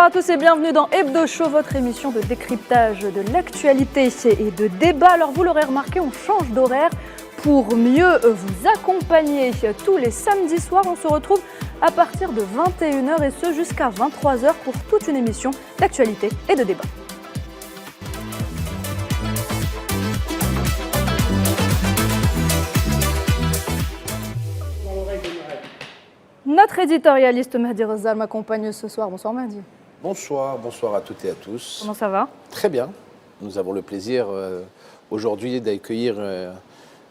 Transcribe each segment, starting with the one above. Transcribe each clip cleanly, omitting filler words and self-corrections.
à tous et bienvenue dans Hebdo Show, votre émission de décryptage de l'actualité et de débat. Alors vous l'aurez remarqué, on change d'horaire pour mieux vous accompagner tous les samedis soirs. On se retrouve à partir de 21h et ce jusqu'à 23h pour toute une émission d'actualité et de débat. Notre éditorialiste Mahdi Rezal m'accompagne ce soir. Bonsoir Mahdi. Bonsoir à toutes et à tous. Comment ça va? Très bien. Nous avons le plaisir aujourd'hui d'accueillir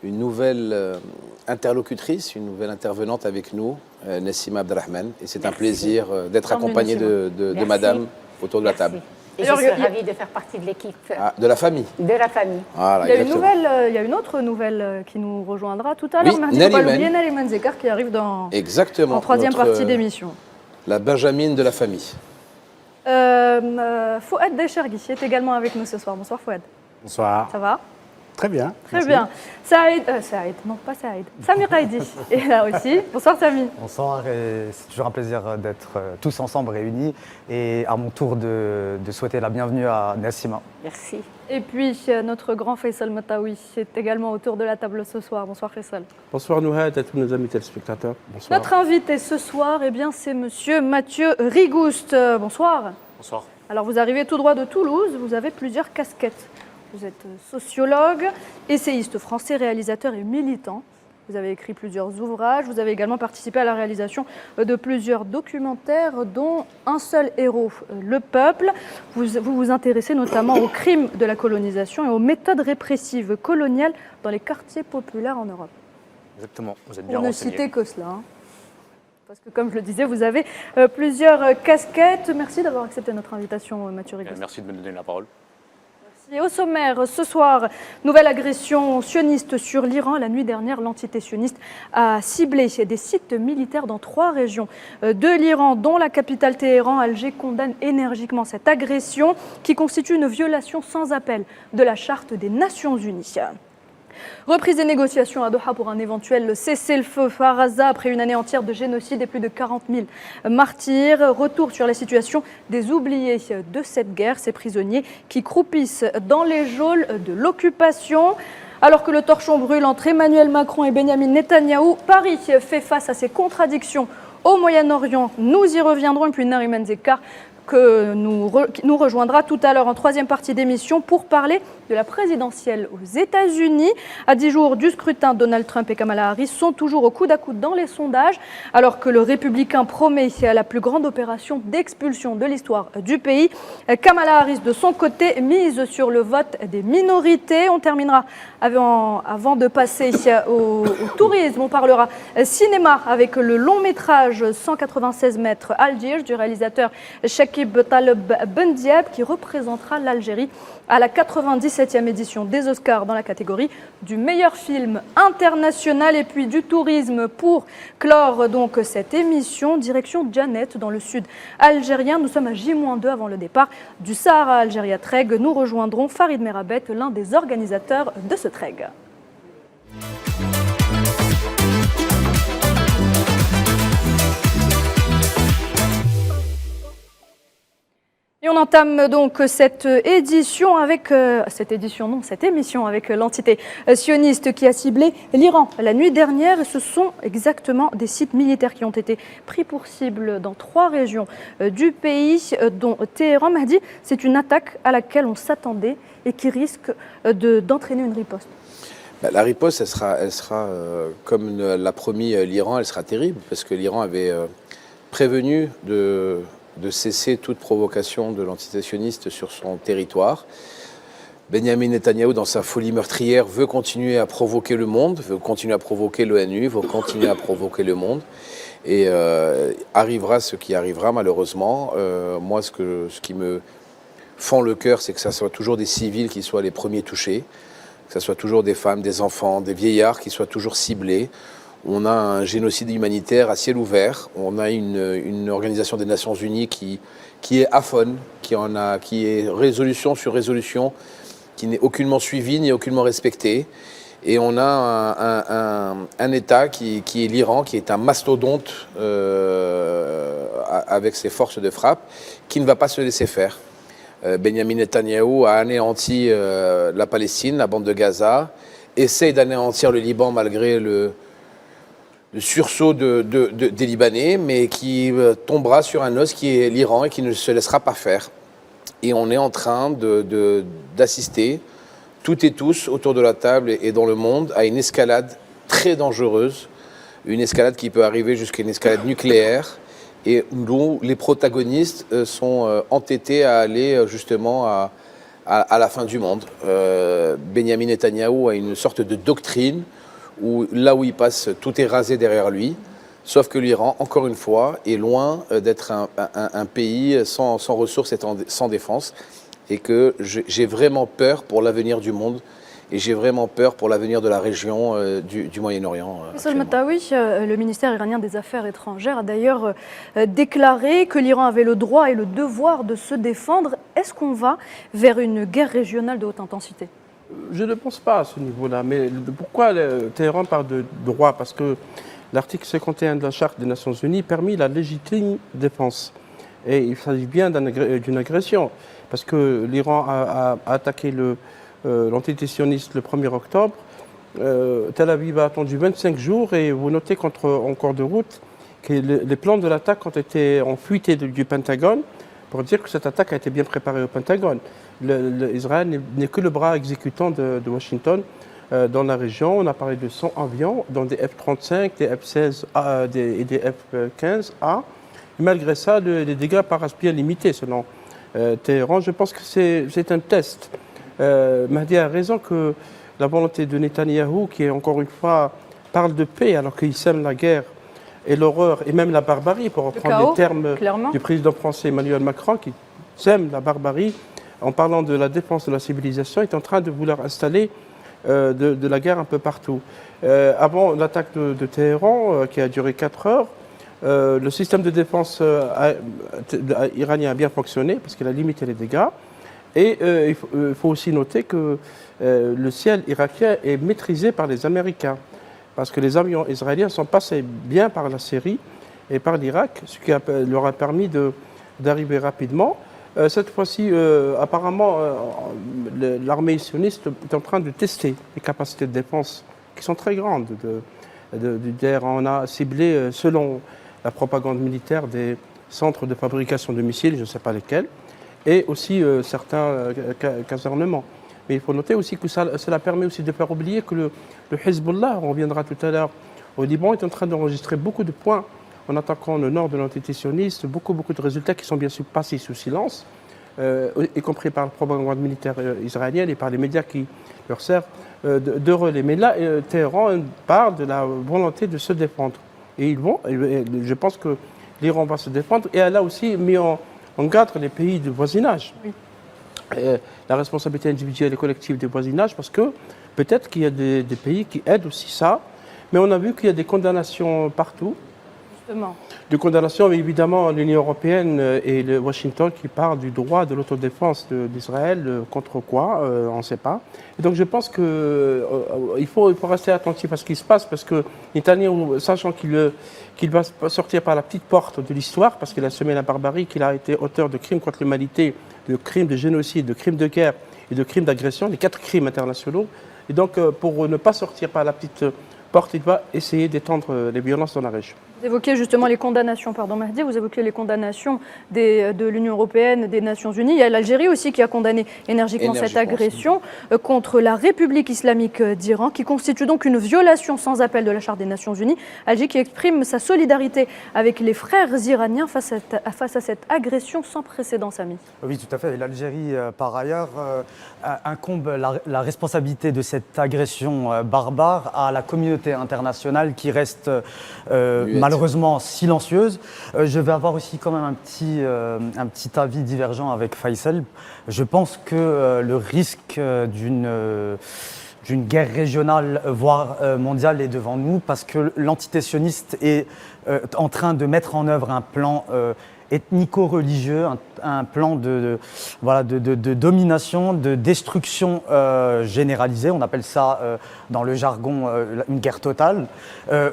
une nouvelle interlocutrice, une nouvelle intervenante avec nous, Nassima Abdelrahman. Et c'est un plaisir d'être accompagné de madame autour de la table. Et je suis ravie de faire partie de l'équipe. Ah, de la famille. De la famille. Voilà, il y a une autre nouvelle qui nous rejoindra tout à l'heure. Oui, Nariman Zekar qui arrive en troisième partie d'émission. La Benjamine de la famille. Fouad Dechergui est également avec nous ce soir. Bonsoir Fouad. Bonsoir. Ça va? Très bien. Très bien. Saïd, non pas Saïd. Samir Haïdi est là aussi. Bonsoir Sami. Bonsoir, c'est toujours un plaisir d'être tous ensemble réunis et à mon tour de souhaiter la bienvenue à Nassima. Merci. Et puis notre grand Faisal Mataoui est également autour de la table ce soir. Bonsoir Faisal. Bonsoir Nouhad, à tous nos amis téléspectateurs. Bonsoir. Notre invité ce soir, c'est monsieur Mathieu Rigouste. Bonsoir. Bonsoir. Alors vous arrivez tout droit de Toulouse, vous avez plusieurs casquettes. Vous êtes sociologue, essayiste français, réalisateur et militant. Vous avez écrit plusieurs ouvrages. Vous avez également participé à la réalisation de plusieurs documentaires, dont Un seul héros, Le Peuple. Vous vous intéressez notamment aux crimes de la colonisation et aux méthodes répressives coloniales dans les quartiers populaires en Europe. Exactement, vous êtes bien Pour ne renseigné. citer que cela. Parce que, comme je le disais, vous avez plusieurs casquettes. Merci d'avoir accepté notre invitation, Mathieu Rigouste. Merci de me donner la parole. Et au sommaire, ce soir, nouvelle agression sioniste sur l'Iran. La nuit dernière, l'entité sioniste a ciblé des sites militaires dans 3 régions de l'Iran, dont la capitale Téhéran. Alger condamne énergiquement cette agression qui constitue une violation sans appel de la Charte des Nations Unies. Reprise des négociations à Doha pour un éventuel cessez-le-feu à Gaza après une année entière de génocide et plus de 40 000 martyrs. Retour sur la situation des oubliés de cette guerre, ces prisonniers qui croupissent dans les geôles de l'occupation. Alors que le torchon brûle entre Emmanuel Macron et Benyamin Netanyahou, Paris fait face à ces contradictions au Moyen-Orient. Nous y reviendrons. Et puis Nariman Zekar que nous rejoindra tout à l'heure en troisième partie d'émission pour parler de la présidentielle aux États-Unis. À 10 jours du scrutin, Donald Trump et Kamala Harris sont toujours au coude à coude dans les sondages, alors que le républicain promet la plus grande opération d'expulsion de l'histoire du pays. Kamala Harris, de son côté, mise sur le vote des minorités. On terminera avant de passer au tourisme. On parlera cinéma avec le long métrage 196 mètres Algiers du réalisateur Chakib Taleb Bendiab qui représentera l'Algérie à la 97e édition des Oscars dans la catégorie du meilleur film international. Et puis du tourisme pour clore donc cette émission. Direction Djanet dans le sud algérien. Nous sommes à J-2 avant le départ du Sahara Algéria Trek. Nous rejoindrons Farid Merabet, l'un des organisateurs de ce trek. Et on entame donc cette émission avec l'entité sioniste qui a ciblé l'Iran la nuit dernière. Ce sont exactement des sites militaires qui ont été pris pour cible dans 3 régions du pays, dont Téhéran. Mahdi, c'est une attaque à laquelle on s'attendait et qui risque d'entraîner une riposte. La riposte, elle sera comme l'a promis l'Iran, elle sera terrible, parce que l'Iran avait prévenu de cesser toute provocation de l'entité sioniste sur son territoire. Benyamin Netanyahou, dans sa folie meurtrière, veut continuer à provoquer le monde, veut continuer à provoquer l'ONU, veut continuer à provoquer le monde. Et arrivera ce qui arrivera, malheureusement. Moi, ce qui me fend le cœur, c'est que ce soit toujours des civils qui soient les premiers touchés, que ce soit toujours des femmes, des enfants, des vieillards qui soient toujours ciblés. On a un génocide humanitaire à ciel ouvert. On a une organisation des Nations Unies qui est aphone, qui est résolution sur résolution, qui n'est aucunement suivie ni aucunement respectée. Et on a un État qui est l'Iran, qui est un mastodonte avec ses forces de frappe, qui ne va pas se laisser faire. Benjamin Netanyahou a anéanti la Palestine, la bande de Gaza, essaye d'anéantir le Liban malgré le sursaut des Libanais, mais qui tombera sur un os qui est l'Iran et qui ne se laissera pas faire. Et on est en train d'assister, toutes et tous, autour de la table et dans le monde, à une escalade très dangereuse, une escalade qui peut arriver jusqu'à une escalade nucléaire, et dont les protagonistes sont entêtés à aller justement à la fin du monde. Benjamin Netanyahou a une sorte de doctrine où là où il passe, tout est rasé derrière lui. Sauf que l'Iran, encore une fois, est loin d'être un pays sans ressources et sans défense. Et que j'ai vraiment peur pour l'avenir du monde. Et j'ai vraiment peur pour l'avenir de la région du Moyen-Orient. Faisal Matawi, le ministère iranien des Affaires étrangères, a d'ailleurs déclaré que l'Iran avait le droit et le devoir de se défendre. Est-ce qu'on va vers une guerre régionale de haute intensité ? Je ne pense pas à ce niveau-là. Mais pourquoi le Téhéran parle de droit? Parce que l'article 51 de la Charte des Nations Unies permet la légitime défense. Et il s'agit bien d'une agression. Parce que l'Iran a attaqué l'entité sioniste le 1er octobre. Tel Aviv a attendu 25 jours et vous notez en cours de route que les plans de l'attaque ont été en fuité du Pentagone pour dire que cette attaque a été bien préparée au Pentagone. Israël n'est que le bras exécutant de Washington dans la région. On a parlé de 100 avions, dont des F-35, des F-16A et des F-15A. Malgré ça, les dégâts paraissent bien limités selon Téhéran. Je pense que c'est un test. Mahdi a raison que la volonté de Netanyahou, qui encore une fois parle de paix alors qu'il sème la guerre et l'horreur et même la barbarie, pour reprendre les termes du président français Emmanuel Macron, qui sème la barbarie en parlant de la défense de la civilisation, est en train de vouloir installer de la guerre un peu partout. Avant l'attaque de Téhéran, qui a duré 4 heures, le système de défense iranien a bien fonctionné parce qu'il a limité les dégâts. Et il faut aussi noter que le ciel irakien est maîtrisé par les Américains. Parce que les avions israéliens sont passés bien par la Syrie et par l'Irak, ce qui leur a permis d'arriver rapidement. Cette fois-ci, apparemment, l'armée sioniste est en train de tester les capacités de défense qui sont très grandes. On a ciblé, selon la propagande militaire, des centres de fabrication de missiles, je ne sais pas lesquels, et aussi certains casernements. Mais il faut noter aussi que cela permet aussi de faire oublier que le Hezbollah, on reviendra tout à l'heure, au Liban, est en train d'enregistrer beaucoup de points en attaquant le nord de l'entité sioniste, beaucoup de résultats qui sont bien sûr passés sous silence, y compris par la propagande militaire israélienne et par les médias qui leur servent de relais. Mais là, Téhéran parle de la volonté de se défendre. Et je pense que l'Iran va se défendre, et elle a aussi mis en garde les pays du voisinage. Oui. La responsabilité individuelle et collective du voisinage, parce que peut-être qu'il y a des pays qui aident aussi ça, mais on a vu qu'il y a des condamnations partout. Justement. Des condamnations, mais évidemment, l'Union européenne et Washington qui parlent du droit de l'autodéfense d'Israël, contre quoi, on ne sait pas. Et donc je pense qu'il faut rester attentif à ce qui se passe, parce que Netanyahou, sachant qu'il va sortir par la petite porte de l'histoire, parce qu'il a semé la barbarie, qu'il a été auteur de crimes contre l'humanité, de crimes de génocide, de crimes de guerre et de crimes d'agression, les 4 crimes internationaux. Et donc, pour ne pas sortir par la petite porte, il va essayer d'étendre les violences dans la région. Vous évoquez justement les condamnations, pardon Mahdi, vous évoquez les condamnations de l'Union européenne, des Nations Unies. Il y a l'Algérie aussi qui a condamné énergiquement cette agression contre la République islamique d'Iran, qui constitue donc une violation sans appel de la Charte des Nations Unies. Algérie qui exprime sa solidarité avec les frères iraniens face à cette agression sans précédent, Samy. Oui, tout à fait. Et l'Algérie, par ailleurs, incombe la responsabilité de cette agression barbare à la communauté internationale qui reste malheureusement silencieuse. Je vais avoir aussi quand même un petit avis divergent avec Faisal. Je pense que le risque d'une guerre régionale, voire mondiale, est devant nous, parce que l'entité sioniste est en train de mettre en œuvre un plan ethnico-religieux, un plan voilà, de domination, de destruction généralisée. On appelle ça dans le jargon une guerre totale.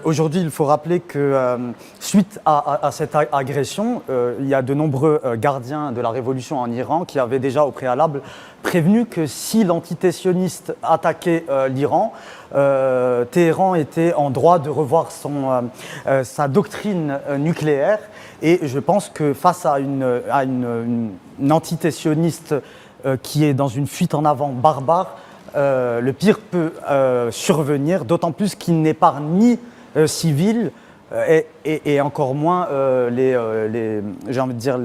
Aujourd'hui, il faut rappeler que suite à cette agression, il y a de nombreux gardiens de la révolution en Iran qui avaient déjà au préalable prévenu que si l'entité sioniste attaquait l'Iran, Téhéran était en droit de revoir sa doctrine nucléaire. Et je pense que face à une entité sioniste qui est dans une fuite en avant barbare, le pire peut survenir, d'autant plus qu'il n'épargne ni civils et encore moins j'ai envie de dire,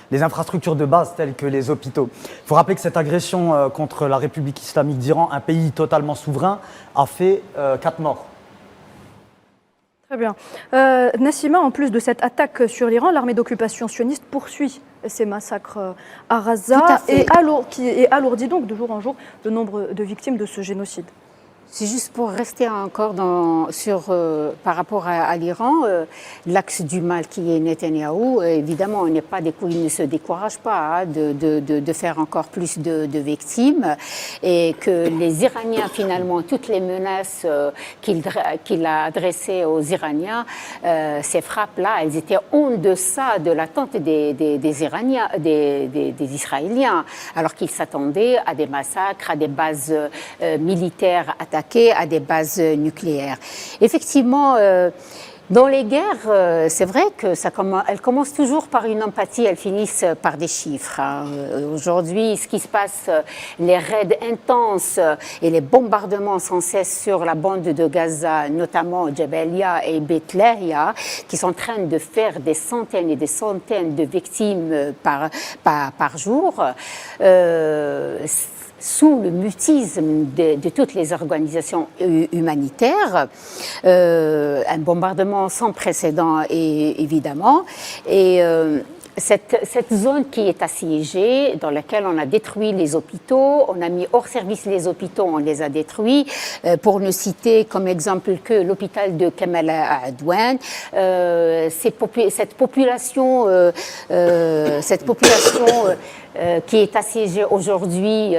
les infrastructures de base telles que les hôpitaux. Il faut rappeler que cette agression contre la République islamique d'Iran, un pays totalement souverain, a fait 4 morts. Très bien. Nassima, en plus de cette attaque sur l'Iran, l'armée d'occupation sioniste poursuit ces massacres à Gaza qui alourdit donc de jour en jour le nombre de victimes de ce génocide. C'est juste pour rester encore par rapport à l'Iran, l'axe du mal qui est Netanyahou, évidemment, il ne se décourage pas de faire encore plus de victimes et que les Iraniens, finalement, toutes les menaces qu'il a adressées aux Iraniens, ces frappes-là, elles étaient en deçà de l'attente des Iraniens, des Israéliens, alors qu'ils s'attendaient à des massacres, à des bases militaires attaquées, à des bases nucléaires. Effectivement, dans les guerres, c'est vrai qu'elles commencent toujours par une empathie, elles finissent par des chiffres. Aujourd'hui, ce qui se passe, les raids intenses et les bombardements sans cesse sur la bande de Gaza, notamment Jabalia et Beit Lahia, qui sont en train de faire des centaines et des centaines de victimes par jour, sous le mutisme de toutes les organisations humanitaires, un bombardement sans précédent évidemment, et cette zone qui est assiégée, dans laquelle on a détruit les hôpitaux, on a mis hors service les hôpitaux, on les a détruits, pour ne citer comme exemple que l'hôpital de Kamal Adwan, cette population qui est assiégée aujourd'hui,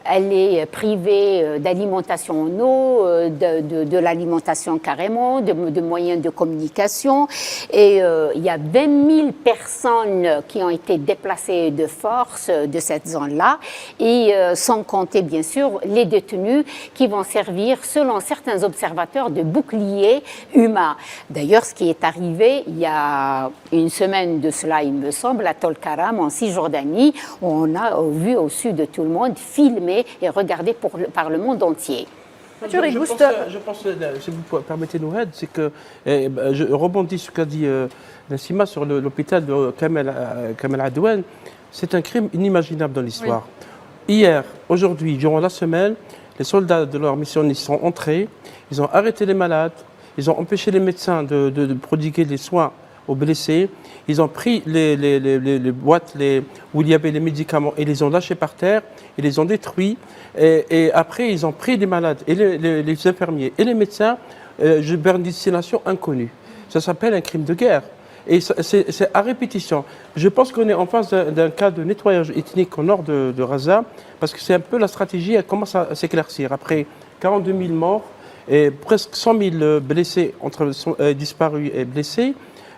elle est privée d'alimentation en eau, de l'alimentation carrément, de moyens de communication. Et il y a 20 000 personnes qui ont été déplacées de force de cette zone-là, et sans compter bien sûr les détenus qui vont servir, selon certains observateurs, de boucliers humains. D'ailleurs, ce qui est arrivé il y a une semaine de cela, il me semble, à Tol-Karam, en Cisjordanie, on a vu au sud de tout le monde, filmé et regardé par le monde entier. Je pense, si vous permettez, Nouhed, c'est que je rebondis sur ce qu'a dit Nassima sur l'hôpital de Kamal Adwan. C'est un crime inimaginable dans l'histoire. Oui. Hier, aujourd'hui, durant la semaine, les soldats de leur mission ils sont entrés, ils ont arrêté les malades, ils ont empêché les médecins de prodiguer les soins aux blessés. Ils ont pris les boîtes où il y avait les médicaments et les ont lâchés par terre, ils les ont détruits. Et après, ils ont pris les malades, et les infirmiers et les médecins vers une destination inconnue. Ça s'appelle un crime de guerre. Et c'est à répétition. Je pense qu'on est en face d'un cas de nettoyage ethnique au nord de Gaza, parce que c'est un peu la stratégie, elle commence à s'éclaircir. Après 42 000 morts et presque 100 000 blessés, entre disparus et blessés,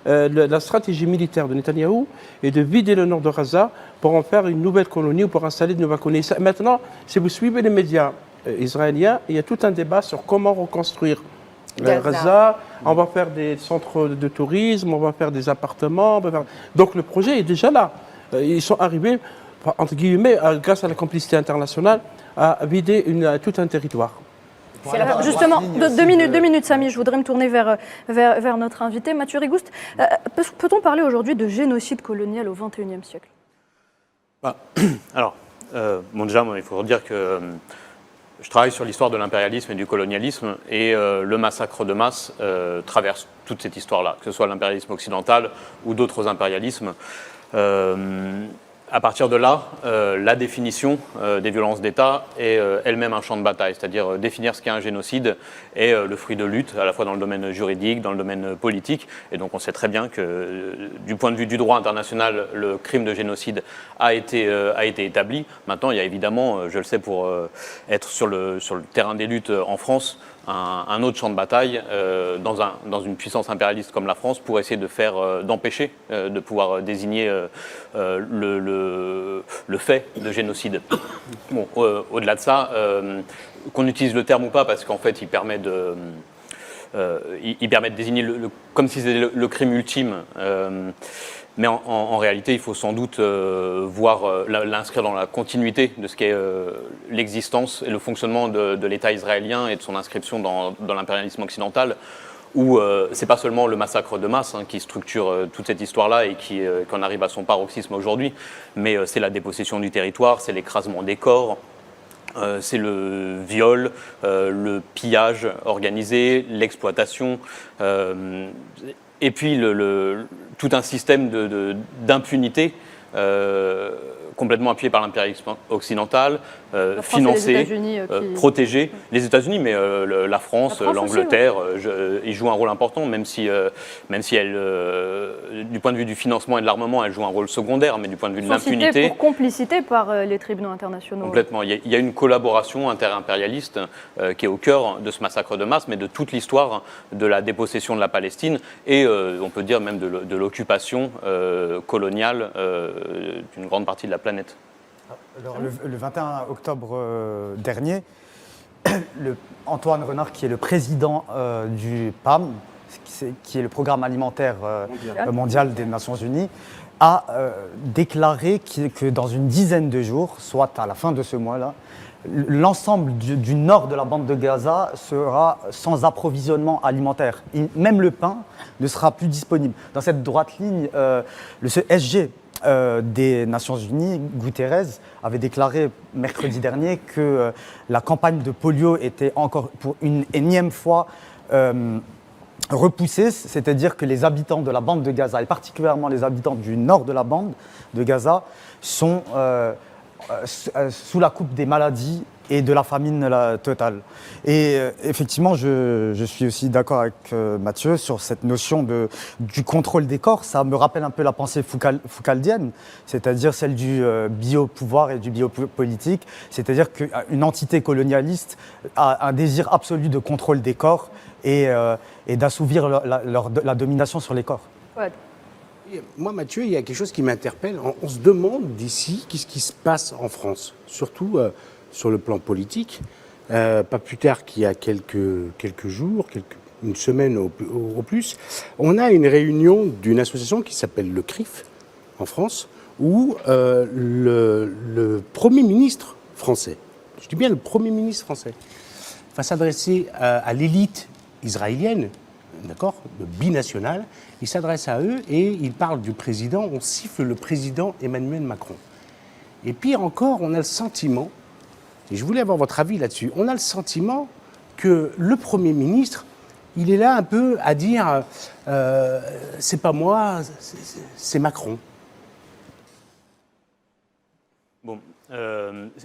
la stratégie militaire de Netanyahou est de vider le nord de Gaza pour en faire une nouvelle colonie ou pour installer de nouvelles colonies. Maintenant, si vous suivez les médias israéliens, il y a tout un débat sur comment reconstruire Gaza. On va faire des centres de tourisme, on va faire des appartements. Donc le projet est déjà là. Ils sont arrivés, entre guillemets, grâce à la complicité internationale, à vider tout un territoire. Voilà. Justement, deux minutes, Samy, je voudrais me tourner vers notre invité, Mathieu Rigouste. Peut-on parler aujourd'hui de génocide colonial au XXIe siècle ? Alors, déjà, il faut dire que je travaille sur l'histoire de l'impérialisme et du colonialisme, et le massacre de masse traverse toute cette histoire-là, que ce soit l'impérialisme occidental ou d'autres impérialismes. À partir de là, la définition des violences d'État est elle-même un champ de bataille, c'est-à-dire définir ce qu'est un génocide est le fruit de luttes, à la fois dans le domaine juridique, dans le domaine politique. Et donc on sait très bien que du point de vue du droit international, le crime de génocide a été établi. Maintenant, il y a évidemment, je le sais pour être sur le terrain des luttes en France, un autre champ de bataille dans une puissance impérialiste comme la France pour essayer d'empêcher de pouvoir désigner le fait de génocide. Bon, au-delà de ça, qu'on utilise le terme ou pas, parce qu'en fait, il permet de désigner comme si c'était le crime ultime. Mais en réalité, il faut sans doute l'inscrire dans la continuité de ce qu'est l'existence et le fonctionnement de l'État israélien et de son inscription dans l'impérialisme occidental, où c'est pas seulement le massacre de masse qui structure toute cette histoire-là et qui en arrive à son paroxysme aujourd'hui, mais c'est la dépossession du territoire, c'est l'écrasement des corps, c'est le viol, le pillage organisé, l'exploitation, et puis tout un système d'impunité complètement appuyé par l'impérialisme occidental, financé, protégé. Les États-Unis, mais la France, l'Angleterre, ils jouent un rôle important, même si elle, du point de vue du financement et de l'armement, elle joue un rôle secondaire, mais du point de vue de l'impunité... Pour complicité par les tribunaux internationaux. Complètement. Il y a une collaboration inter-impérialiste qui est au cœur de ce massacre de masse, mais de toute l'histoire de la dépossession de la Palestine et, on peut dire, même de l'occupation coloniale d'une grande partie de la planète. Alors, le 21 octobre dernier, Antoine Renard, qui est le président du PAM, qui est le programme alimentaire mondial des Nations Unies, a déclaré que dans une dizaine de jours, soit à la fin de ce mois-là, l'ensemble du nord de la bande de Gaza sera sans approvisionnement alimentaire. Même le pain ne sera plus disponible. Dans cette droite ligne, le SG des Nations Unies, Guterres, avait déclaré mercredi dernier que la campagne de polio était encore pour une énième fois repoussée, c'est-à-dire que les habitants de la bande de Gaza, et particulièrement les habitants du nord de la bande de Gaza, sont sous la coupe des maladies et de la famine totale. Et effectivement, je suis aussi d'accord avec Mathieu sur cette notion du contrôle des corps. Ça me rappelle un peu la pensée foucaldienne, c'est-à-dire celle du biopouvoir et du biopolitique, c'est-à-dire qu'une entité colonialiste a un désir absolu de contrôle des corps et d'assouvir la domination sur les corps. Ouais. Moi, Mathieu, il y a quelque chose qui m'interpelle. On se demande d'ici qu'est-ce qui se passe en France, surtout sur le plan politique. Pas plus tard qu'il y a quelques jours, une semaine au plus, on a une réunion d'une association qui s'appelle le CRIF en France, où le Premier ministre français, je dis bien le Premier ministre français, va s'adresser à l'élite israélienne, d'accord, binationale. Il s'adresse à eux et il parle du président, on siffle le président Emmanuel Macron. Et pire encore, on a le sentiment, et je voulais avoir votre avis là-dessus, on a le sentiment que le Premier ministre, il est là un peu à dire c'est pas moi, c'est Macron. Bon,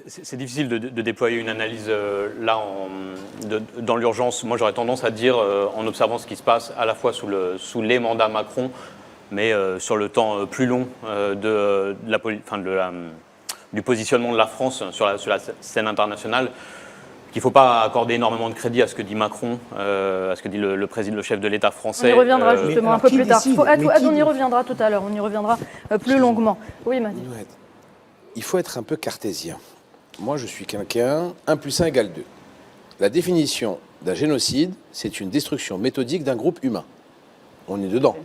c'est difficile de déployer une analyse là dans l'urgence. Moi, j'aurais tendance à dire, en observant ce qui se passe à la fois sous les mandats Macron, mais sur le temps plus long du positionnement de la France sur la scène internationale, qu'il ne faut pas accorder énormément de crédit à ce que dit Macron, à ce que dit le président, le chef de l'État français. On y reviendra justement un peu plus tard. On y reviendra tout à l'heure, on y reviendra plus longuement. Oui, Mathieu. Il faut être un peu cartésien. Moi, je suis quelqu'un, 1 + 1 = 2. La définition d'un génocide, c'est une destruction méthodique d'un groupe humain. On est dedans.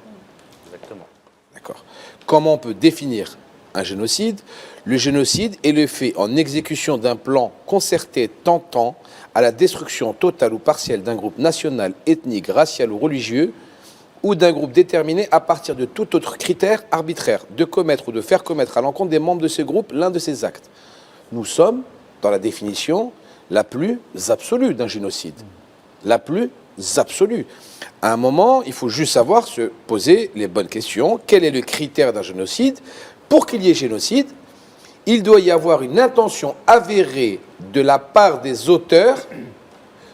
Exactement. D'accord. Comment on peut définir un génocide? Le génocide est le fait en exécution d'un plan concerté tentant à la destruction totale ou partielle d'un groupe national, ethnique, racial ou religieux, ou d'un groupe déterminé à partir de tout autre critère arbitraire, de commettre ou de faire commettre à l'encontre des membres de ce groupe l'un de ces actes. Nous sommes dans la définition la plus absolue d'un génocide. La plus absolue. À un moment, il faut juste savoir se poser les bonnes questions. Quel est le critère d'un génocide? Pour qu'il y ait génocide, il doit y avoir une intention avérée de la part des auteurs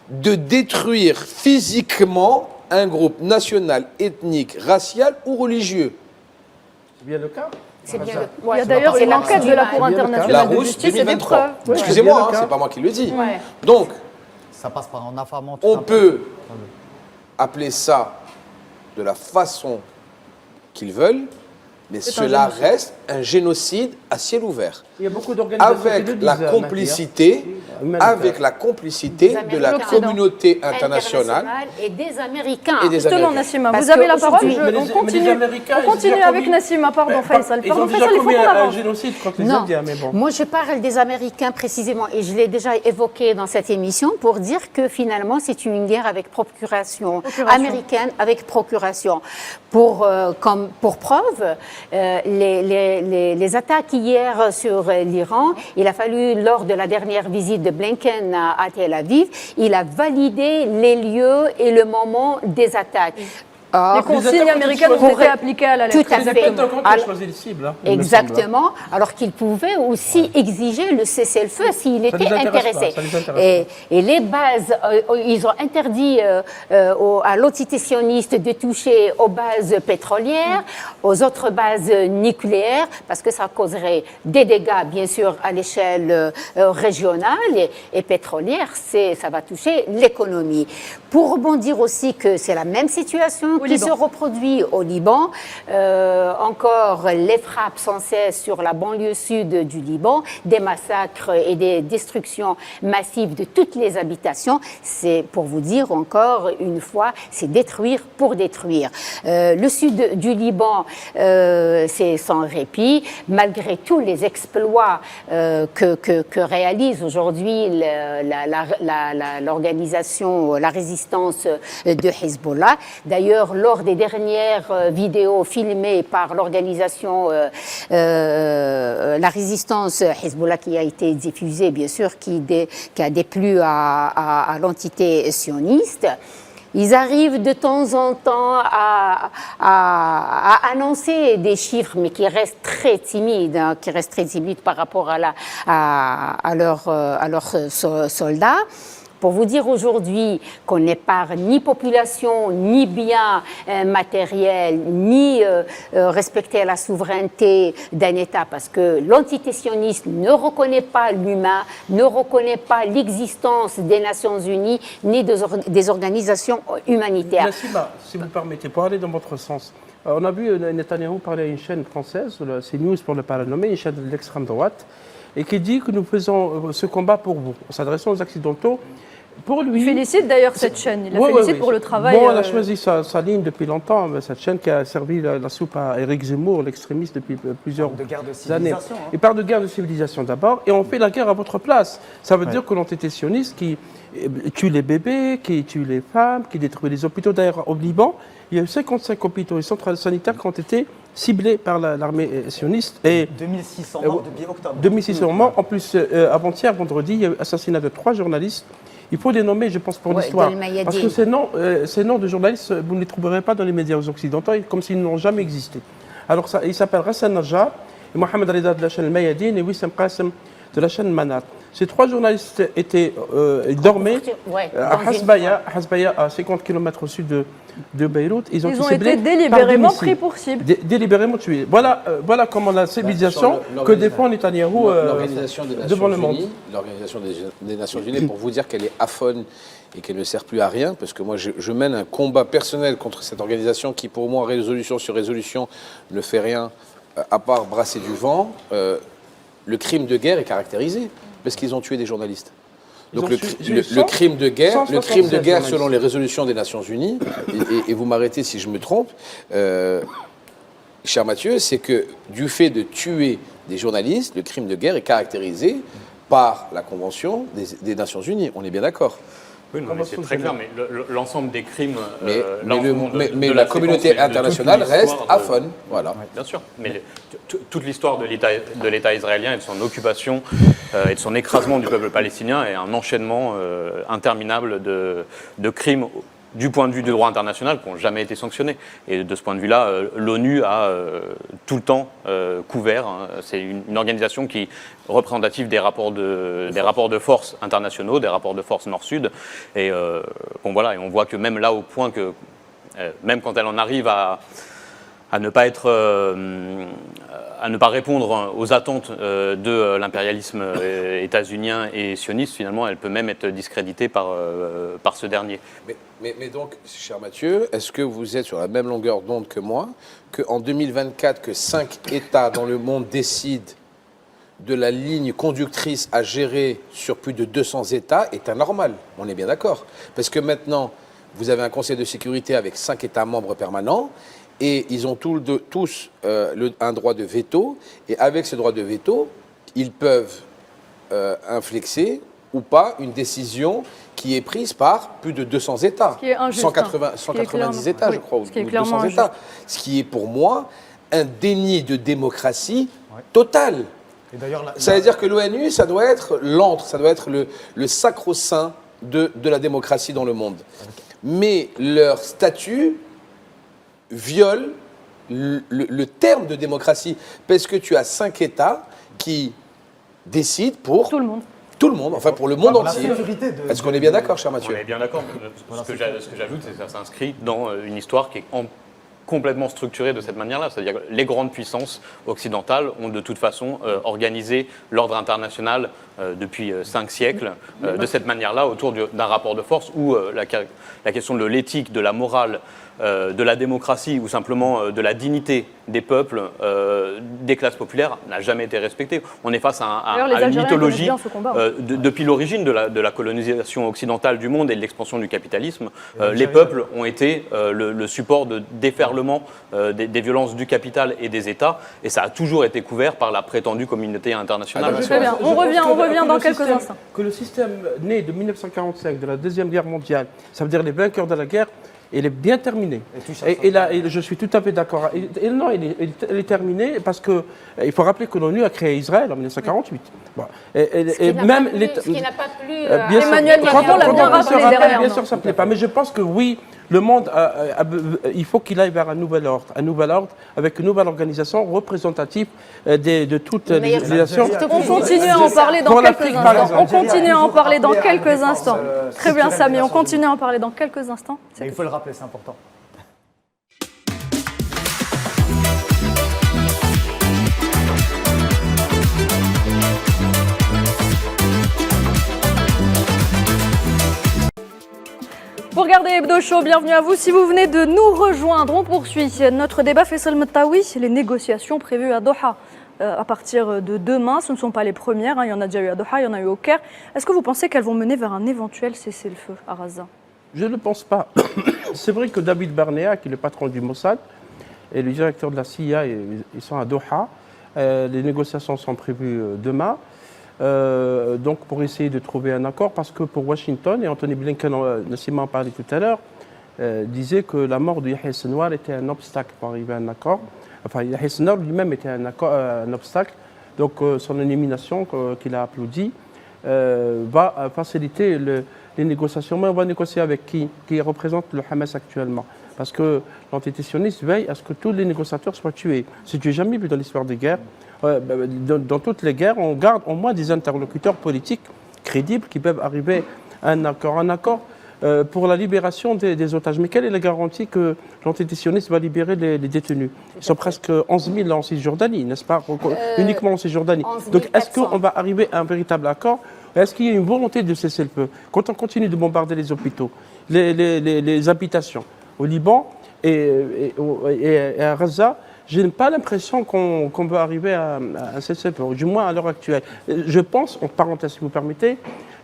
de détruire physiquement un groupe national, ethnique, racial ou religieux. C'est bien le cas. C'est bien Il y a d'ailleurs une enquête de la Cour La internationale de Rousse justice et des 2023. preuves. Oui, Excusez-moi, c'est bien hein, le cas. c'est pas moi qui le dis. Ouais. Donc, Ça passe par un affamant. tout on simple. peut appeler ça de la façon qu'ils veulent, mais C'est un cela génocide. reste un génocide à ciel ouvert. Il y a beaucoup d'organisations qui Avec le disent, la Mahdi, hein. complicité, Humanitaire. avec la complicité de la Américains. communauté internationale et des Américains. et des Justement, Américains. Nassima, Parce vous avez la parole. qu'aujourd'hui- Mais les- On mais les continue, Américains, on ils ont continue déjà avec commis- Nassima. Pardon, Faisal. Ils Pardon, ont déjà Faisal, il faut commis qu'on un avance. génocide contre les Non, Indiens, mais bon. moi je parle des Américains précisément et je l'ai déjà évoqué dans cette émission pour dire que finalement c'est une guerre avec procuration, américaine avec procuration. Pour preuve, les attaques hier sur l'Iran, il a fallu lors de la dernière visite de Blinken à Tel Aviv, il a validé les lieux et le moment des attaques. Or, Les consignes attaques américaines ont pourraient- été appliquées à la lettre. Tout à C'est fait. peut-être encore qui a Alors- choisi les cibles. Hein, il me semble. Exactement, alors qu'il pouvait aussi exiger le cessez-le-feu s'il Ça était les intéresse intéressé. pas, ça les intéresse Et les bases, ils ont interdit à l'antitétionniste de toucher aux bases pétrolières, aux autres bases nucléaires, parce que ça causerait des dégâts, bien sûr, à l'échelle régionale et pétrolière, ça va toucher l'économie. Pour rebondir aussi que c'est la même situation qui Liban. se reproduit au Liban, encore les frappes sans cesse sur la banlieue sud du Liban, des massacres et des destructions massives de toutes les habitations. C'est pour vous dire encore une fois, c'est détruire pour détruire. Le sud du Liban, c'est sans répit, malgré tous les exploits que réalise aujourd'hui l'organisation, la résistance de Hezbollah. D'ailleurs, lors des dernières vidéos filmées par l'organisation La Résistance Hezbollah qui a été diffusée, bien sûr, qui a déplu à l'entité sioniste, ils arrivent de temps en temps à annoncer des chiffres, mais qui restent très timides, par rapport à leurs soldats. Pour vous dire aujourd'hui qu'on n'épargne ni population, ni biens matériels, ni respecter la souveraineté d'un État, parce que l'entité sioniste ne reconnaît pas l'humain, ne reconnaît pas l'existence des Nations Unies, ni des organisations humanitaires. Nassima, si vous permettez, pour aller dans votre sens, on a vu Netanyahou parler à une chaîne française, c'est News pour ne pas la nommer, une chaîne de l'extrême droite, et qui dit que nous faisons ce combat pour vous, en s'adressant aux Occidentaux. Pour lui, Il félicite d'ailleurs cette chaîne. Il la Oui, félicite oui, pour le travail. Bon, elle a choisi sa ligne depuis longtemps, cette chaîne qui a servi la soupe à Éric Zemmour, l'extrémiste, depuis plusieurs De guerre de années. civilisation, hein. Il parle de guerre de civilisation d'abord, et on fait la guerre à votre place. Ça veut dire que l'entité sioniste qui tue les bébés, qui tue les femmes, qui détruit les hôpitaux. D'ailleurs, au Liban, il y a eu 55 hôpitaux et centres sanitaires qui ont été ciblés par l'armée sioniste. Et 2600 morts depuis octobre. 2600 morts. En plus, avant-hier, vendredi, il y a eu assassinat de 3 journalistes. Il faut les nommer, je pense, pour Ouais, l'histoire. Del Mayadine. Parce que ces noms de journalistes, vous ne les trouverez pas dans les médias occidentaux, comme s'ils n'ont jamais existé. Alors, ils s'appellent Hassan Najjar, et Mohamed Rida de la chaîne Mayadine et Wissam Qassem de la chaîne Manat. Ces 3 journalistes ils dormaient Ouais, à dans une- Hasbaya, à 50 km au sud de Beyrouth. Ils ont Ils été ont ciblés été par délibérément domicile. pris pour cible. Délibérément tués. Voilà comment la civilisation sur que défend Netanyahou l'Organisation des devant le Nations monde. Unies, l'Organisation des Nations Unies, pour vous dire qu'elle est aphone et qu'elle ne sert plus à rien, parce que moi je mène un combat personnel contre cette organisation qui, pour moi, résolution sur résolution, ne fait rien à part brasser du vent. Le crime de guerre est caractérisé parce qu'ils ont tué des journalistes. Donc le crime de guerre, 176 selon les résolutions des Nations Unies, et vous m'arrêtez si je me trompe, cher Mathieu, c'est que du fait de tuer des journalistes, le crime de guerre est caractérisé par la Convention des Nations Unies. On est bien d'accord. Oui, non, mais c'est très clair, mais l'ensemble des crimes. Mais, l'ensemble mais de la séquence, communauté mais de toute internationale reste l'histoire de- aphone. Voilà. Ouais, bien sûr, mais toute l'histoire de l'État israélien et de son occupation et de son écrasement du peuple palestinien est un enchaînement interminable de crimes du point de vue du droit international, qui n'ont jamais été sanctionnés. Et de ce point de vue-là, l'ONU a tout le temps couvert. Hein. C'est une organisation qui est représentative des rapports de force internationaux, des rapports de force nord-sud. Et bon, voilà, et on voit que même là, au point que, même quand elle en arrive à ne pas répondre aux attentes de l'impérialisme états-unien et sioniste, finalement, elle peut même être discréditée par ce dernier. Mais donc, cher Mathieu, est-ce que vous êtes sur la même longueur d'onde que moi, qu'en 2024, que 5 États dans le monde décident de la ligne conductrice à gérer sur plus de 200 États est anormal? On est bien d'accord. Parce que maintenant, vous avez un Conseil de sécurité avec 5 États membres permanents, et ils ont tous un droit de veto, et avec ce droit de veto, ils peuvent inflexer ou pas une décision qui est prise par plus de 200 États. Ce qui est injuste, 190 États, je crois, ou 200 États. Ce qui est pour moi un déni de démocratie total. Ça veut dire que l'ONU, ça doit être l'antre, ça doit être le sacro-saint de la démocratie dans le monde. Mais leur statut viole le terme de démocratie, parce que tu as 5 États qui décident pour tout le monde. Tout le monde, enfin pour le monde entier. Est-ce qu'on est bien d'accord, cher Mathieu? On est bien d'accord. Ce que j'ajoute, c'est que ça s'inscrit dans une histoire qui est complètement structurée de cette manière-là. C'est-à-dire que les grandes puissances occidentales ont de toute façon organisé l'ordre international depuis 5 siècles de cette manière-là, autour d'un rapport de force où la question de l'éthique, de la morale, de la démocratie ou simplement de la dignité des peuples, des classes populaires n'a jamais été respectée. On est face à une mythologie depuis l'origine de la colonisation occidentale du monde et de l'expansion du capitalisme. Les peuples ont été le support de déferlement des violences du capital et des États, et ça a toujours été couvert par la prétendue communauté internationale. Très bien. On revient dans quelques instants. Que le système né de 1945, de la Deuxième Guerre mondiale, ça veut dire les vainqueurs de la guerre, il est bien terminé. Et là, je suis tout à fait d'accord. Non, il est terminé parce qu'il faut rappeler que l'ONU a créé Israël en 1948. Bon. Ce qui n'a pas plu Emmanuel Macron l'a bien rappelé derrière. Bien sûr, ça ne plaît pas. Mais je pense que oui, le monde, il faut qu'il aille vers un nouvel ordre avec une nouvelle organisation représentative de toutes les nations. On continue à en parler dans quelques instants. On continue à en parler dans quelques instants. Très bien, Samy, on continue à en parler dans quelques instants. Il faut le rappeler, c'est important. Vous regardez Hebdo Show, bienvenue à vous. Si vous venez de nous rejoindre, on poursuit notre débat Faisal Metaoui, les négociations prévues à Doha. À partir de demain, ce ne sont pas les premières, il y en a déjà eu à Doha, il y en a eu au Caire. Est-ce que vous pensez qu'elles vont mener vers un éventuel cessez-le-feu à Gaza? Je ne pense pas. C'est vrai que David Barnea, qui est le patron du Mossad, et le directeur de la CIA, ils sont à Doha. Les négociations sont prévues demain. Donc pour essayer de trouver un accord, parce que pour Washington, et Anthony Blinken, Nassima en parlait tout à l'heure, disait que la mort de Yahya Sinwar était un obstacle pour arriver à un accord. Enfin, Yahya Sinwar lui-même était un obstacle. Donc son élimination, qu'il a applaudi, va faciliter les négociations. Mais on va négocier avec qui représente le Hamas actuellement. Parce que l'entité sioniste veille à ce que tous les négociateurs soient tués. Ce que j'ai jamais vu dans l'histoire des guerres. Dans toutes les guerres, on garde au moins des interlocuteurs politiques crédibles qui peuvent arriver à un accord pour la libération des otages. Mais quelle est la garantie que l'entité sioniste va libérer les détenus? Ils sont presque 11 000 en Cisjordanie, n'est-ce pas? Uniquement en Cisjordanie. Donc est-ce qu'on va arriver à un véritable accord? Est-ce qu'il y a une volonté de cesser le feu? Quand on continue de bombarder les hôpitaux, les habitations au Liban et à Gaza, je n'ai pas l'impression qu'on va arriver à cesser le feu, du moins à l'heure actuelle. Je pense, en parenthèse si vous permettez,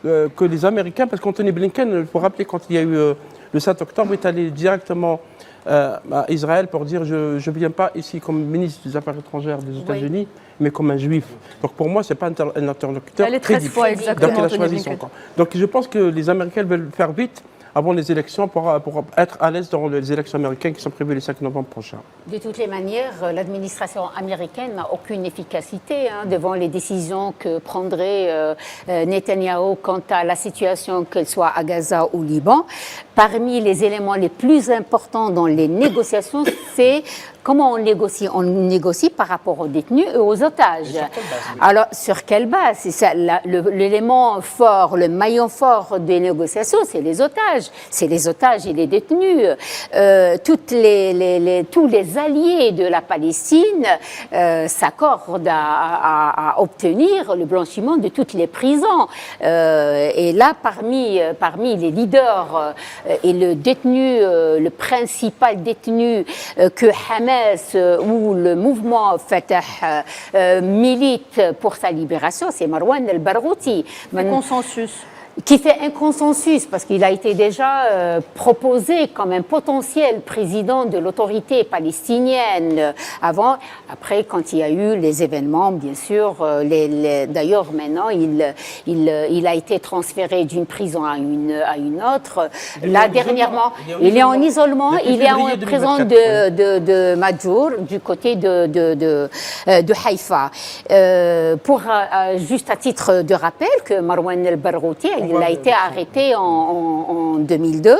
que les Américains, parce qu'Anthony Blinken, il faut rappeler quand il y a eu le 7 octobre, est allé directement à Israël pour dire je ne viens pas ici comme ministre des Affaires étrangères des États-Unis, mais comme un juif. Donc pour moi, ce n'est pas un interlocuteur crédible. 13 fois exactement. Donc il a choisi son camp. Donc je pense que les Américains veulent faire vite avant les élections pour être à l'aise dans les élections américaines qui sont prévues le 5 novembre prochain. De toutes les manières, l'administration américaine n'a aucune efficacité devant les décisions que prendrait Netanyahou quant à la situation, qu'elle soit à Gaza ou au Liban. Parmi les éléments les plus importants dans les négociations, c'est comment on négocie. On négocie par rapport aux détenus et aux otages. Alors, sur quelle base? C'est ça, l'élément fort, le maillon fort des négociations, c'est les otages. C'est les otages et les détenus. Tous les alliés de la Palestine s'accordent à obtenir le blanchiment de toutes les prisons. Et là, parmi les leaders et le détenu, le principal détenu que Hamas ou le mouvement Fatah milite pour sa libération, c'est Marwan el-Barghouti. Consensus. Qui fait un consensus, parce qu'il a été déjà proposé comme un potentiel président de l'autorité palestinienne avant. Après, quand il y a eu les événements, bien sûr, d'ailleurs maintenant, il a été transféré d'une prison à une autre. Là, dernièrement, il est en isolement, il est en prison de Madjour, du côté de Haïfa. Juste à titre de rappel, que Marwan el-Barghouti, il a été arrêté en 2002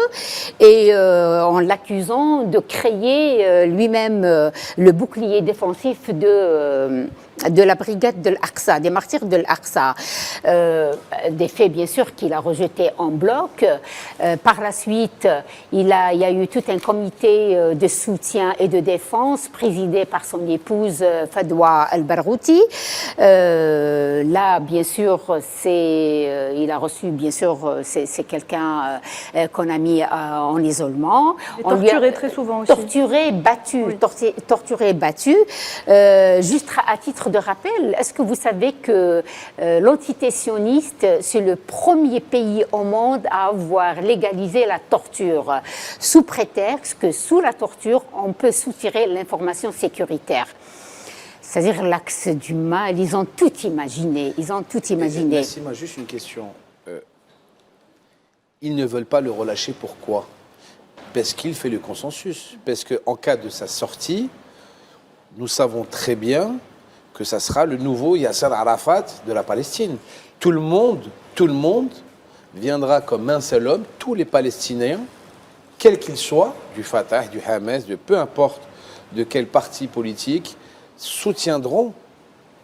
et en l'accusant de créer lui-même le bouclier défensif de la brigade de l'Aqsa, des martyrs de l'Aqsa. Des faits, bien sûr, qu'il a rejetés en bloc. Par la suite, il y a eu tout un comité de soutien et de défense présidé par son épouse Fadwa el-Barghouti. Là, bien sûr, il a reçu, bien sûr, c'est quelqu'un qu'on a mis en isolement. Et torturé très souvent aussi. Torturé, battu. Oui. Torturé, battu. Juste à titre de rappel, est-ce que vous savez que l'entité sioniste, c'est le premier pays au monde à avoir légalisé la torture, sous prétexte que sous la torture, on peut soutirer l'information sécuritaire. C'est-à-dire l'axe du mal, ils ont tout imaginé. Ils ont tout imaginé. Laissez-moi juste une question. Ils ne veulent pas le relâcher, pourquoi? Parce qu'il fait le consensus. Parce qu'en cas de sa sortie, nous savons très bien que ça sera le nouveau Yasser Arafat de la Palestine. Tout le monde viendra comme un seul homme, tous les Palestiniens, quels qu'ils soient, du Fatah, du Hamas, de peu importe de quel parti politique, soutiendront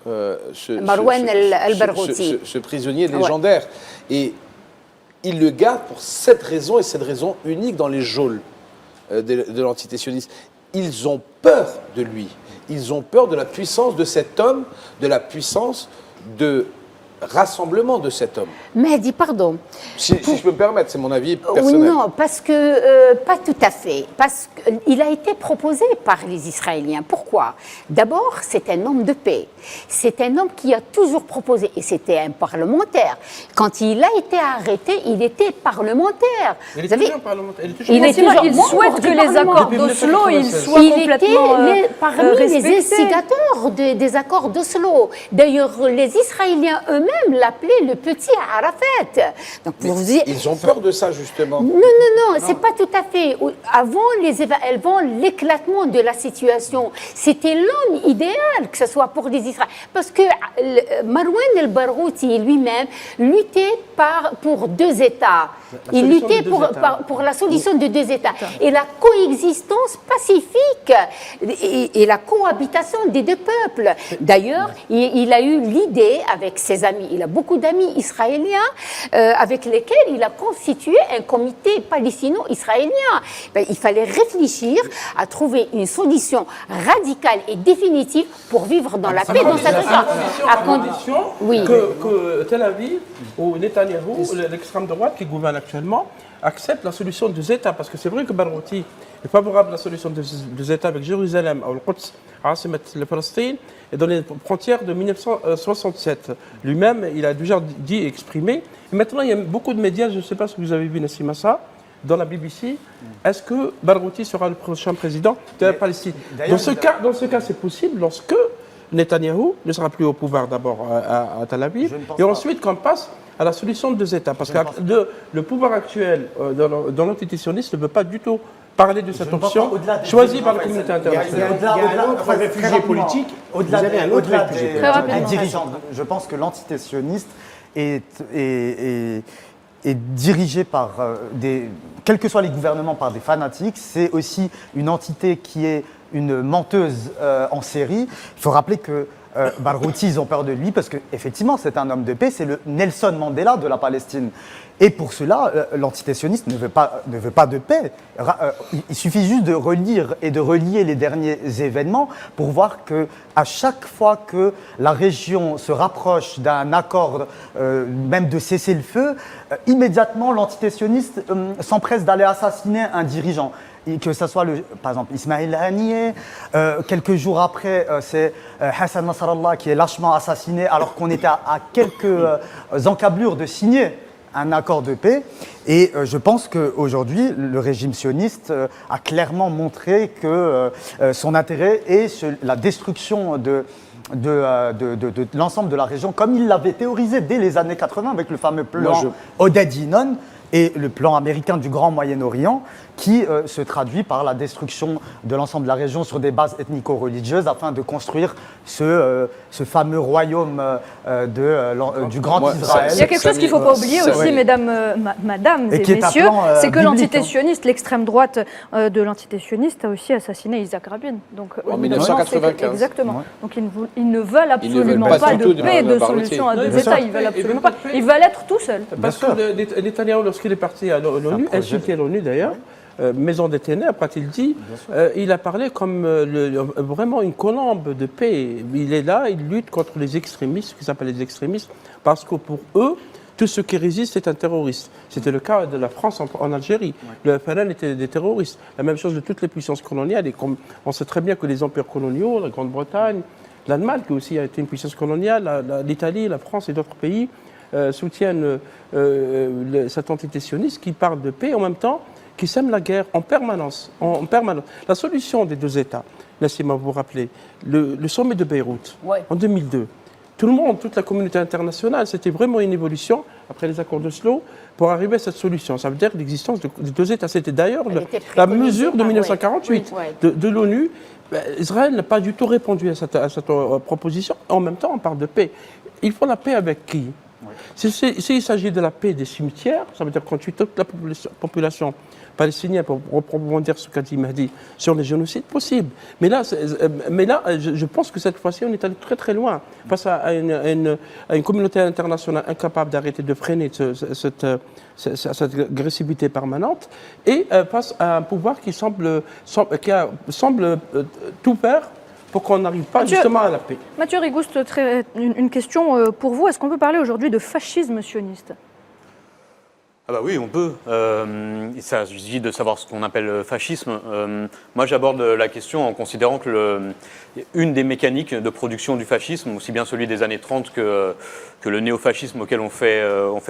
Marwan el-Barghouti, ce prisonnier légendaire. Et il le garde pour cette raison, et cette raison unique dans les geôles de l'entité sioniste. Ils ont peur de lui. Ils ont peur de la puissance de cet homme, de la puissance de rassemblement de cet homme. Mehdi, pardon. Si je peux me permettre, c'est mon avis personnel. Non, parce que, pas tout à fait. Parce qu'il a été proposé par les Israéliens. Pourquoi? D'abord, c'est un homme de paix. C'est un homme qui a toujours proposé, et c'était un parlementaire. Quand il a été arrêté, il était parlementaire. Il est toujours parlementaire. Il souhaite que les accords d'Oslo soient complètement était parmi les instigateurs des accords d'Oslo. D'ailleurs, les Israéliens eux-mêmes l'appelaient le petit Arafat. Donc, pour vous dire, ils ont peur de ça, justement. Non, c'est pas tout à fait. Avant l'éclatement de la situation, c'était l'homme idéal, que ce soit pour les Israéliens. Parce que Marwan el-Barghouti lui-même luttait pour deux États. Il luttait pour la solution de deux États. Et la coexistence pacifique et la cohabitation des deux peuples. D'ailleurs, il a eu l'idée avec ses amis. Il a beaucoup d'amis israéliens avec lesquels il a constitué un comité palestino-israélien. Il fallait réfléchir à trouver une solution radicale et définitive pour vivre dans la paix dans cette région. À condition que Tel Aviv ou Netanyahou, l'extrême droite qui gouverne actuellement, accepte la solution des États. Parce que c'est vrai que Barghouti est favorable à la solution des États avec Jérusalem, Al-Quds, Asimet le Palestine, et dans les frontières de 1967. Lui-même, il a déjà dit et exprimé. Et maintenant, il y a beaucoup de médias, je ne sais pas si vous avez vu Nassim Massa, dans la BBC. Est-ce que Barghouti sera le prochain président de la Palestine? Dans ce cas, c'est possible lorsque Netanyahou ne sera plus au pouvoir d'abord à Tel Aviv, et ensuite qu'on passe à la solution de 2 États. Parce que le pouvoir actuel dans l'entité sioniste ne veut pas du tout parler de cette option choisie par la communauté internationale. Il y a un autre réfugié politique. Au-delà rapidement. des dirigeants, je pense que l'entité sioniste est dirigée par quels que soient les gouvernements, par des fanatiques. C'est aussi une entité qui est une menteuse en série. Il faut rappeler que Barghouti, ils ont peur de lui parce qu'effectivement, c'est un homme de paix, c'est le Nelson Mandela de la Palestine. Et pour cela, l'entité sioniste ne veut pas de paix. Il suffit juste de relire et de relier les derniers événements pour voir que à chaque fois que la région se rapproche d'un accord, même de cesser le feu, immédiatement l'entité sioniste s'empresse d'aller assassiner un dirigeant. Et que ce soit, par exemple, Ismail Haniyeh, quelques jours après, c'est Hassan Nasrallah qui est lâchement assassiné alors qu'on était à quelques encablures de signer un accord de paix. Et je pense qu'aujourd'hui, le régime sioniste a clairement montré que son intérêt est la destruction de l'ensemble de la région, comme il l'avait théorisé dès les années 80 avec le fameux plan Oded-Yinon et le plan américain du Grand Moyen-Orient, qui se traduit par la destruction de l'ensemble de la région sur des bases ethnico-religieuses afin de construire ce fameux royaume du Grand Israël. Il y a quelque chose qu'il ne faut pas oublier aussi, mesdames et messieurs, c'est que l'entité sioniste, l'extrême droite de l'entité sioniste a aussi assassiné Isaac Rabin. Donc, en 1995. Exactement. Ouais. Donc ils ne veulent absolument pas de paix, de solution à 2 États. Ils veulent absolument pas. Ils veulent être tout seuls. Parce que Netanyahou, lorsqu'il est parti à l'ONU, insulté à l'ONU d'ailleurs, maison détenue, après il dit, il a parlé comme vraiment une colombe de paix. Il est là, il lutte contre les extrémistes, ce qu'ils appellent les extrémistes, parce que pour eux, tout ce qui résiste est un terroriste. C'était le cas de la France en Algérie. Le FLN était des terroristes. La même chose de toutes les puissances coloniales. Et comme on sait très bien que les empires coloniaux, la Grande-Bretagne, l'Allemagne, qui aussi a été une puissance coloniale, l'Italie, la France et d'autres pays, soutiennent cette entité sioniste qui parle de paix en même temps, qui sème la guerre en permanence. La solution des 2 États, Nassima, vous vous rappelez, le sommet de Beyrouth en 2002, tout le monde, toute la communauté internationale, c'était vraiment une évolution après les accords d'Oslo pour arriver à cette solution. Ça veut dire l'existence des 2 États. C'était d'ailleurs la mesure de 1948 de l'ONU. Israël n'a pas du tout répondu à cette proposition. En même temps, on parle de paix. Il faut la paix avec qui ? S'il s'agit de la paix des cimetières, ça veut dire qu'on tue toute la population palestinienne, pour rebondir sur ce qu'a dit Mahdi, sur les génocides possibles. Mais là, je pense que cette fois-ci, on est allé très très loin face à une communauté internationale incapable d'arrêter de freiner cette agressivité permanente et face à un pouvoir qui semble tout faire pour qu'on n'arrive pas justement à la paix. Mathieu Rigouste, une question pour vous. Est-ce qu'on peut parler aujourd'hui de fascisme sioniste ? Ah bah oui, on peut. Il s'agit de savoir ce qu'on appelle fascisme. Moi, j'aborde la question en considérant que une des mécaniques de production du fascisme, aussi bien celui des années 30 que le néofascisme auquel on fait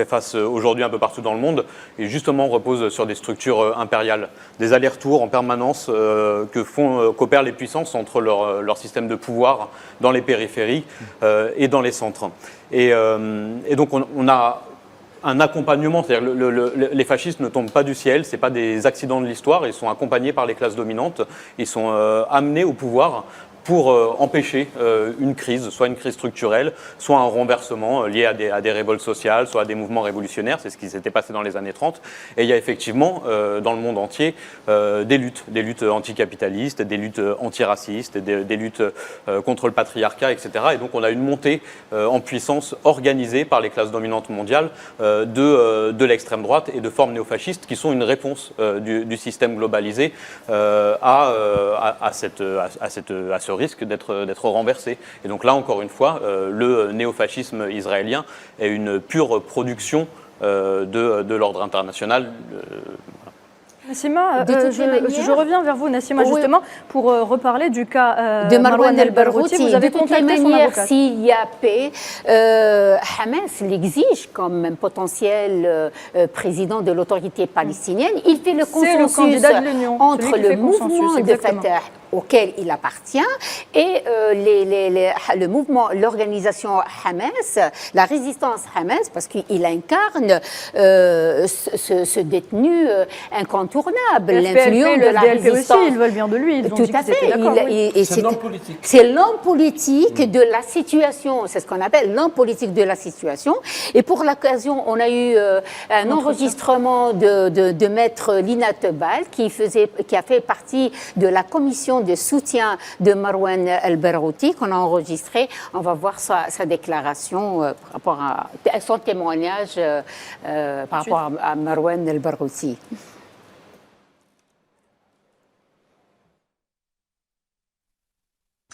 face aujourd'hui un peu partout dans le monde, et justement repose sur des structures impériales, des allers-retours en permanence qu'opèrent les puissances entre leur système de pouvoir dans les périphéries et dans les centres. Et donc on a un accompagnement, c'est-à-dire les fascistes ne tombent pas du ciel, ce n'est pas des accidents de l'histoire, ils sont accompagnés par les classes dominantes, ils sont amenés au pouvoir pour empêcher une crise, soit une crise structurelle, soit un renversement lié à des révoltes sociales, soit à des mouvements révolutionnaires. C'est ce qui s'était passé dans les années 30. Et il y a effectivement, dans le monde entier, des luttes anticapitalistes, des luttes antiracistes, des luttes contre le patriarcat, etc. Et donc on a une montée en puissance organisée par les classes dominantes mondiales de l'extrême droite et de formes néofascistes qui sont une réponse du système globalisé à ce risque d'être renversé. Et donc là, encore une fois, le néofascisme israélien est une pure production de l'ordre international. Nassima, je reviens vers vous, Nassima, justement, pour reparler du cas de Marwan el-Barghouti. Vous avez contacté son avocat. S'il y a paix, Hamas l'exige comme potentiel président de l'autorité palestinienne. Il fait le consensus candidat de l'Union, entre le mouvement de Fatah auquel il appartient, et le mouvement, l'organisation Hamas, la résistance Hamas, parce qu'il incarne ce détenu incontournable, l'influence de la résistance. Aussi, ils veulent bien de lui. Ils ont Tout dit à qu'ils étaient fait. d'accord, oui. C'est l'homme politique. C'est l'homme politique de la situation. C'est ce qu'on appelle l'homme politique de la situation. Et pour l'occasion, on a eu un enregistrement de maître Lina Tebal qui a fait partie de la commission de soutien de Marwan El-Barghouti qu'on a enregistré. On va voir sa déclaration par rapport à son témoignage par rapport à Marwan El-Barghouti.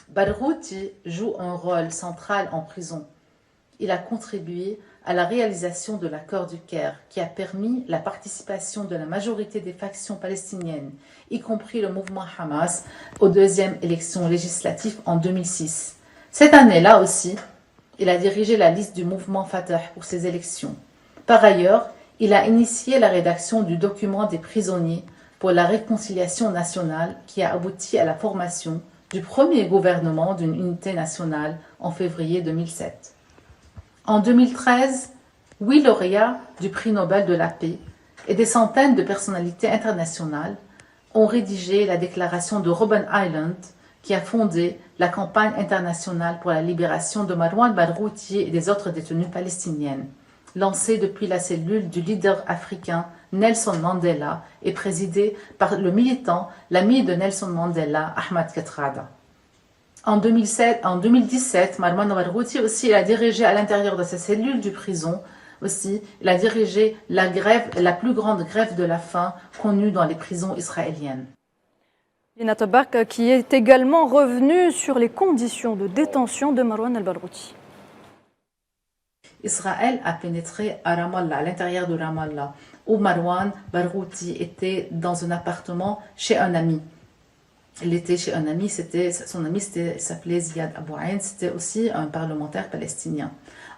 Barghouti joue un rôle central en prison. Il a contribué à la réalisation de l'accord du Caire qui a permis la participation de la majorité des factions palestiniennes, y compris le mouvement Hamas, aux deuxièmes élections législatives en 2006. Cette année-là aussi, il a dirigé la liste du mouvement Fatah pour ces élections. Par ailleurs, il a initié la rédaction du document des prisonniers pour la réconciliation nationale qui a abouti à la formation du premier gouvernement d'une unité nationale en février 2007. En 2013, 8 lauréats du prix Nobel de la paix et des centaines de personnalités internationales ont rédigé la déclaration de Robben Island qui a fondé la campagne internationale pour la libération de Marwan Barghouti et des autres détenus palestiniennes, lancée depuis la cellule du leader africain Nelson Mandela et présidée par le militant, l'ami de Nelson Mandela, Ahmed Kathrada. En 2017, Marwan Barghouti aussi, il a dirigé à l'intérieur de sa cellule du prison aussi, il a dirigé la plus grande grève de la faim connue dans les prisons israéliennes. Lina Tebal qui est également revenue sur les conditions de détention de Marwan El-Barghouti. Israël a pénétré à Ramallah, à l'intérieur de Ramallah, où Marwan Barghouti était dans un appartement chez un ami. Il était chez un ami, son ami s'appelait Ziad Abou Ain, c'était aussi un parlementaire palestinien.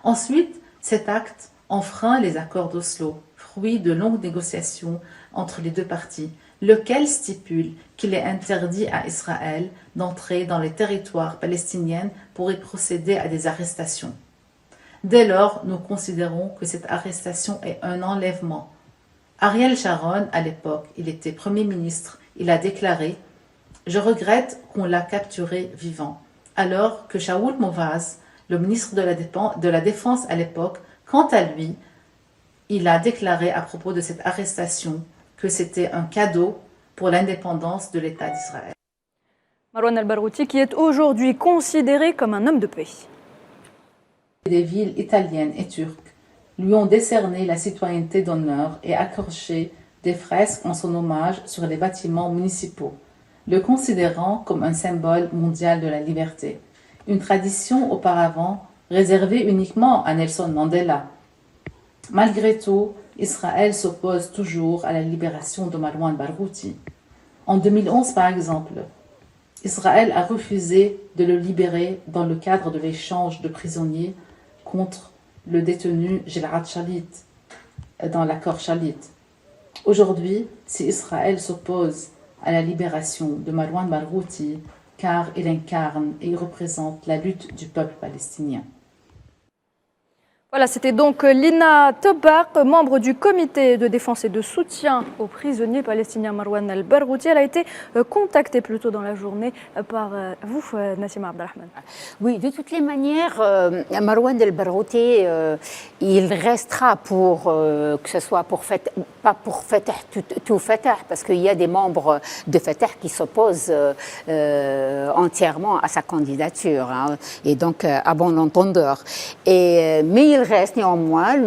Ensuite, cet acte enfreint les accords d'Oslo, fruit de longues négociations entre les deux parties, lequel stipule qu'il est interdit à Israël d'entrer dans les territoires palestiniens pour y procéder à des arrestations. Dès lors, nous considérons que cette arrestation est un enlèvement. Ariel Sharon, à l'époque, il était Premier ministre, il a déclaré « Je regrette qu'on l'a capturé vivant », alors que Shaoul Movaz, le ministre de la Défense à l'époque, quant à lui, il a déclaré à propos de cette arrestation que c'était un cadeau pour l'indépendance de l'État d'Israël. Marwan El-Barghouti qui est aujourd'hui considéré comme un homme de paix. Des villes italiennes et turques lui ont décerné la citoyenneté d'honneur et accroché des fresques en son hommage sur les bâtiments municipaux, le considérant comme un symbole mondial de la liberté, une tradition auparavant réservée uniquement à Nelson Mandela. Malgré tout, Israël s'oppose toujours à la libération de Marwan Barghouti. En 2011, par exemple, Israël a refusé de le libérer dans le cadre de l'échange de prisonniers contre le détenu Gilad Shalit dans l'accord Shalit. Aujourd'hui, si Israël s'oppose à la libération de Marwan Barghouti, car il incarne et il représente la lutte du peuple palestinien. Voilà, c'était donc Lina Tebal, membre du comité de défense et de soutien aux prisonniers palestiniens Marwan El-Barghouti. Elle a été contactée plus tôt dans la journée par vous, Nassima Abdelrahman. Oui, de toutes les manières, Marwan El-Barghouti, il restera pour, que ce soit pour Fatah, pas pour Fatah, tout Fatah, parce qu'il y a des membres de Fatah qui s'opposent entièrement à sa candidature, hein, et donc à bon entendeur. Mais il reste néanmoins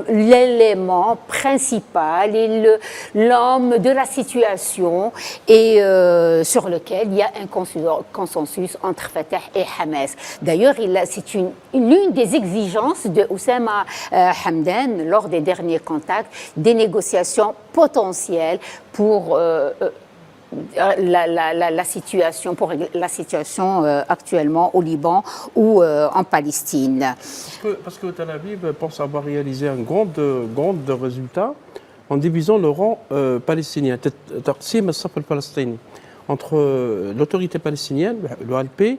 l'élément principal et l'homme de la situation et sur lequel il y a un consensus entre Fatah et Hamas. D'ailleurs, c'est l'une des exigences de Oussama Hamdan lors des derniers contacts, des négociations potentielles pour la situation actuellement au Liban ou en Palestine. Parce que Tel Aviv pense avoir réalisé un grand résultat en divisant le rang palestinien. entre l'autorité palestinienne, l'OLP,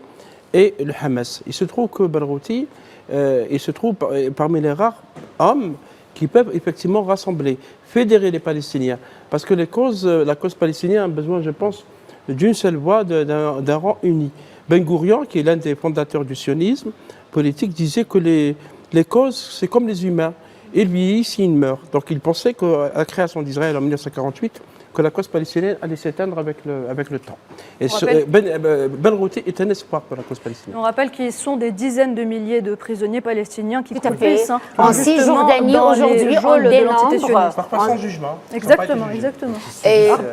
et le Hamas. Il se trouve que Barghouti, il se trouve parmi les rares hommes qui peuvent effectivement rassembler, fédérer les Palestiniens. Parce que la cause palestinienne a besoin, je pense, d'une seule voix, d'un rang uni. Ben Gourion, qui est l'un des fondateurs du sionisme politique, disait que les causes, c'est comme les humains. Ils vieillissent, ils meurent. Donc il pensait qu'à la création d'Israël en 1948, que la cause palestinienne allait s'éteindre avec le temps. Et Barghouti est un espoir pour la cause palestinienne. On rappelle qu'ils sont des dizaines de milliers de prisonniers palestiniens qui croupissent en Cisjordanie aujourd'hui, on dénombre. Parfois sans jugement. Exactement.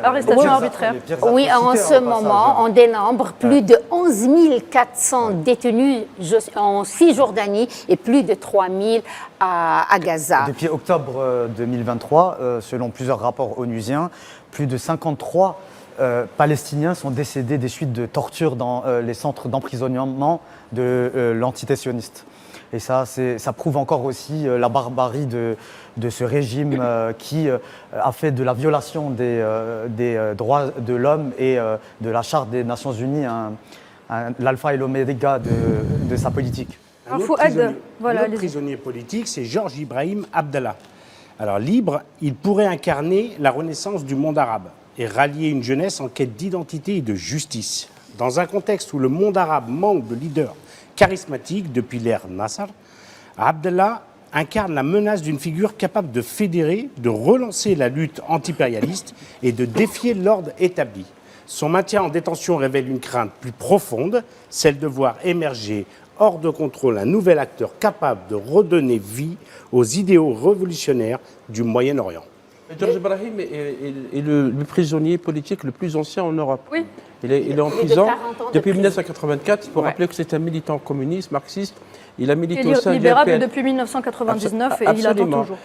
Arrestation arbitraire. Oui, en ce moment, on dénombre plus de 11 400 détenus en Cisjordanie et plus de 3 000 à Gaza. Depuis octobre 2023, selon plusieurs rapports onusiens, plus de 53 Palestiniens sont décédés des suites de tortures dans les centres d'emprisonnement de l'entité sioniste. Et ça prouve encore aussi la barbarie de ce régime qui a fait de la violation des droits de l'homme et de la Charte des Nations Unies l'alpha et l'oméga de sa politique. Un autre prisonnier politique, c'est Georges Ibrahim Abdallah. Alors libre, il pourrait incarner la renaissance du monde arabe et rallier une jeunesse en quête d'identité et de justice. Dans un contexte où le monde arabe manque de leaders charismatiques depuis l'ère Nasser, Abdallah incarne la menace d'une figure capable de fédérer, de relancer la lutte anti-impérialiste et de défier l'ordre établi. Son maintien en détention révèle une crainte plus profonde, celle de voir émerger hors de contrôle un nouvel acteur capable de redonner vie aux idéaux révolutionnaires du Moyen-Orient. Georges Ibrahim est le prisonnier politique le plus ancien en Europe. Oui. Il est en prison depuis 1984. Il faut rappeler que c'est un militant communiste, marxiste. Il a milité au sein du libérable depuis 1999 et il attend toujours.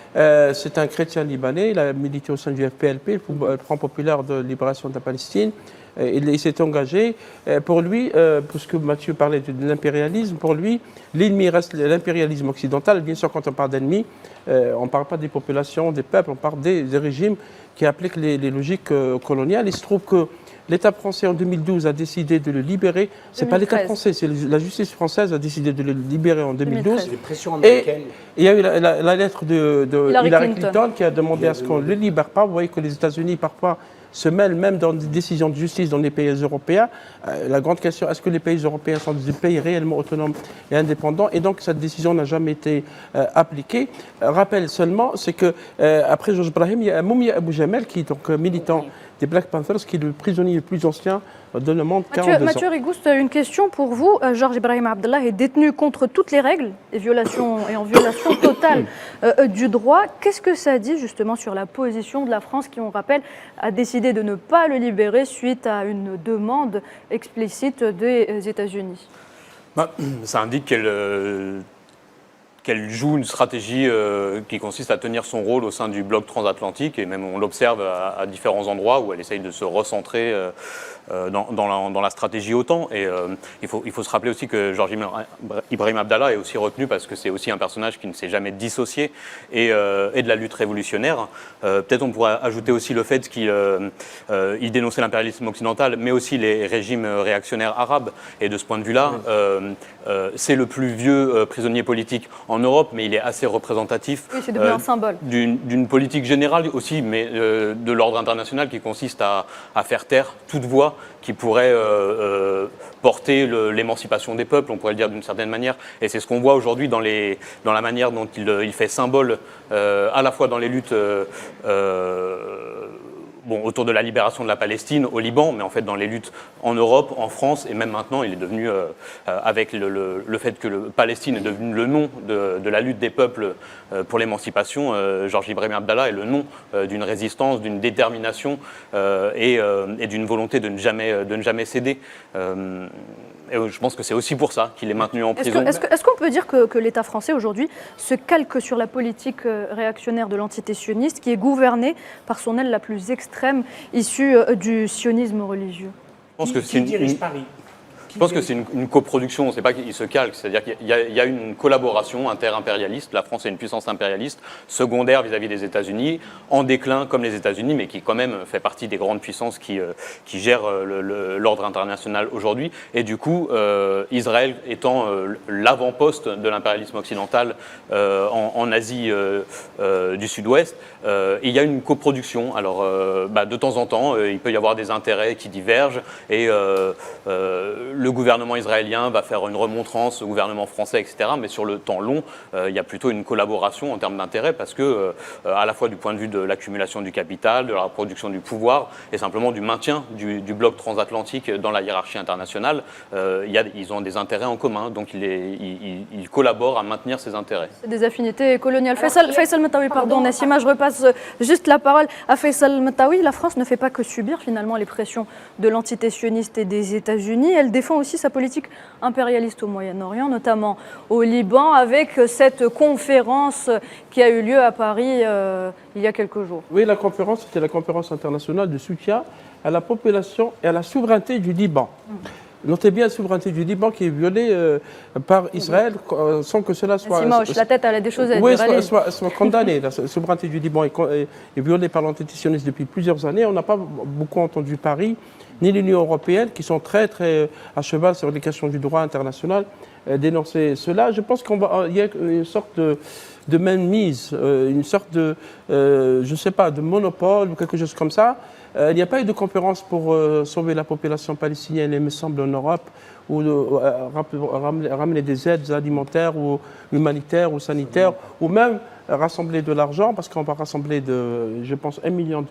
C'est un chrétien libanais. Il a milité au sein du FPLP, le Front populaire de libération de la Palestine. Il s'est engagé. Pour lui, puisque Mathieu parlait de l'impérialisme, pour lui, l'ennemi reste l'impérialisme occidental. Bien sûr, quand on parle d'ennemi, on ne parle pas des populations, des peuples, on parle des régimes qui appliquent les logiques coloniales. Il se trouve que l'État français en 2012 a décidé de le libérer. Ce n'est pas l'État français, c'est la justice française a décidé de le libérer en 2012. Les pressions américaines. Et il y a eu la lettre de Hillary Clinton qui a demandé à ce qu'on ne le libère pas. Vous voyez que les États-Unis, parfois, se mêlent même dans des décisions de justice dans les pays européens. La grande question, est-ce que les pays européens sont des pays réellement autonomes et indépendants? Et donc, cette décision n'a jamais été appliquée. Rappel seulement, c'est que après Georges Ibrahim, il y a Moumia Abou Jamel, qui est donc militant des Black Panthers, qui est le prisonnier le plus ancien de le monde, 42 ans. Mathieu Rigouste, une question pour vous. Georges Ibrahim Abdallah est détenu contre toutes les règles et en violation totale du droit. Qu'est-ce que ça dit justement sur la position de la France qui, on rappelle, a décidé de ne pas le libérer suite à une demande explicite des États-Unis? Ça indique qu'elle joue une stratégie qui consiste à tenir son rôle au sein du bloc transatlantique, et même on l'observe à différents endroits où elle essaye de se recentrer dans la stratégie OTAN. Et il faut se rappeler aussi que Georges Ibrahim Abdallah est aussi retenu parce que c'est aussi un personnage qui ne s'est jamais dissocié et de la lutte révolutionnaire. Peut-être on pourrait ajouter aussi le fait qu'il dénonçait l'impérialisme occidental, mais aussi les régimes réactionnaires arabes. Et de ce point de vue-là, c'est le plus vieux prisonnier politique en Europe, mais il est assez représentatif. Oui, c'est devenu un symbole. D'une politique générale aussi, mais de l'ordre international qui consiste à faire taire toute voix qui pourrait porter l'émancipation des peuples, on pourrait le dire d'une certaine manière. Et c'est ce qu'on voit aujourd'hui dans la manière dont il fait symbole, à la fois dans les luttes autour de la libération de la Palestine au Liban, mais en fait dans les luttes en Europe, en France, et même maintenant, il est devenu, avec le fait que Palestine est devenu le nom de la lutte des peuples pour l'émancipation, Georges Ibrahim Abdallah est le nom d'une résistance, d'une détermination et d'une volonté de ne jamais céder. Et je pense que c'est aussi pour ça qu'il est maintenu en prison. Est-ce qu'on peut dire que l'État français aujourd'hui se calque sur la politique réactionnaire de l'entité sioniste qui est gouvernée par son aile la plus extrême issue du sionisme religieux? Je pense que qui dirige Paris? Je pense que c'est une coproduction, c'est pas qu'ils se calquent, c'est-à-dire qu'il y a une collaboration inter-impérialiste. La France est une puissance impérialiste secondaire vis-à-vis des États-Unis, en déclin comme les États-Unis, mais qui quand même fait partie des grandes puissances qui gèrent l'ordre international aujourd'hui. Et du coup, Israël étant l'avant-poste de l'impérialisme occidental en Asie du Sud-Ouest, il y a une coproduction. Alors, de temps en temps, il peut y avoir des intérêts qui divergent et le gouvernement israélien va faire une remontrance au gouvernement français, etc. Mais sur le temps long, il y a plutôt une collaboration en termes d'intérêt parce que, à la fois du point de vue de l'accumulation du capital, de la production du pouvoir et simplement du maintien du bloc transatlantique dans la hiérarchie internationale, ils ont des intérêts en commun. Donc, ils collaborent à maintenir ces intérêts. C'est des affinités coloniales. Faisal Metaoui, pardon, Nassima, je repasse juste la parole à Faisal Metaoui. La France ne fait pas que subir finalement les pressions de l'entité sioniste et des États-Unis. Elle défend aussi sa politique impérialiste au Moyen-Orient, notamment au Liban, avec cette conférence qui a eu lieu à Paris il y a quelques jours. Oui, la conférence, c'était la conférence internationale de soutien à la population et à la souveraineté du Liban. Notez bien la souveraineté du Liban qui est violée par Israël sans que cela soit... Nassima hoche la tête, elle a des choses à dire. Oui, soit condamnée. La souveraineté du Liban est violée par l'entité sioniste depuis plusieurs années. On n'a pas beaucoup entendu Paris ni l'Union européenne, qui sont très, très à cheval sur les questions du droit international, dénoncer cela. Je pense qu'il y a une sorte de mainmise, une sorte de, je ne sais pas, de monopole ou quelque chose comme ça. Il n'y a pas eu de conférence pour sauver la population palestinienne, il me semble, en Europe, ou ramener des aides alimentaires ou humanitaires ou sanitaires, ou même rassembler de l'argent, parce qu'on va rassembler, je pense, 1 million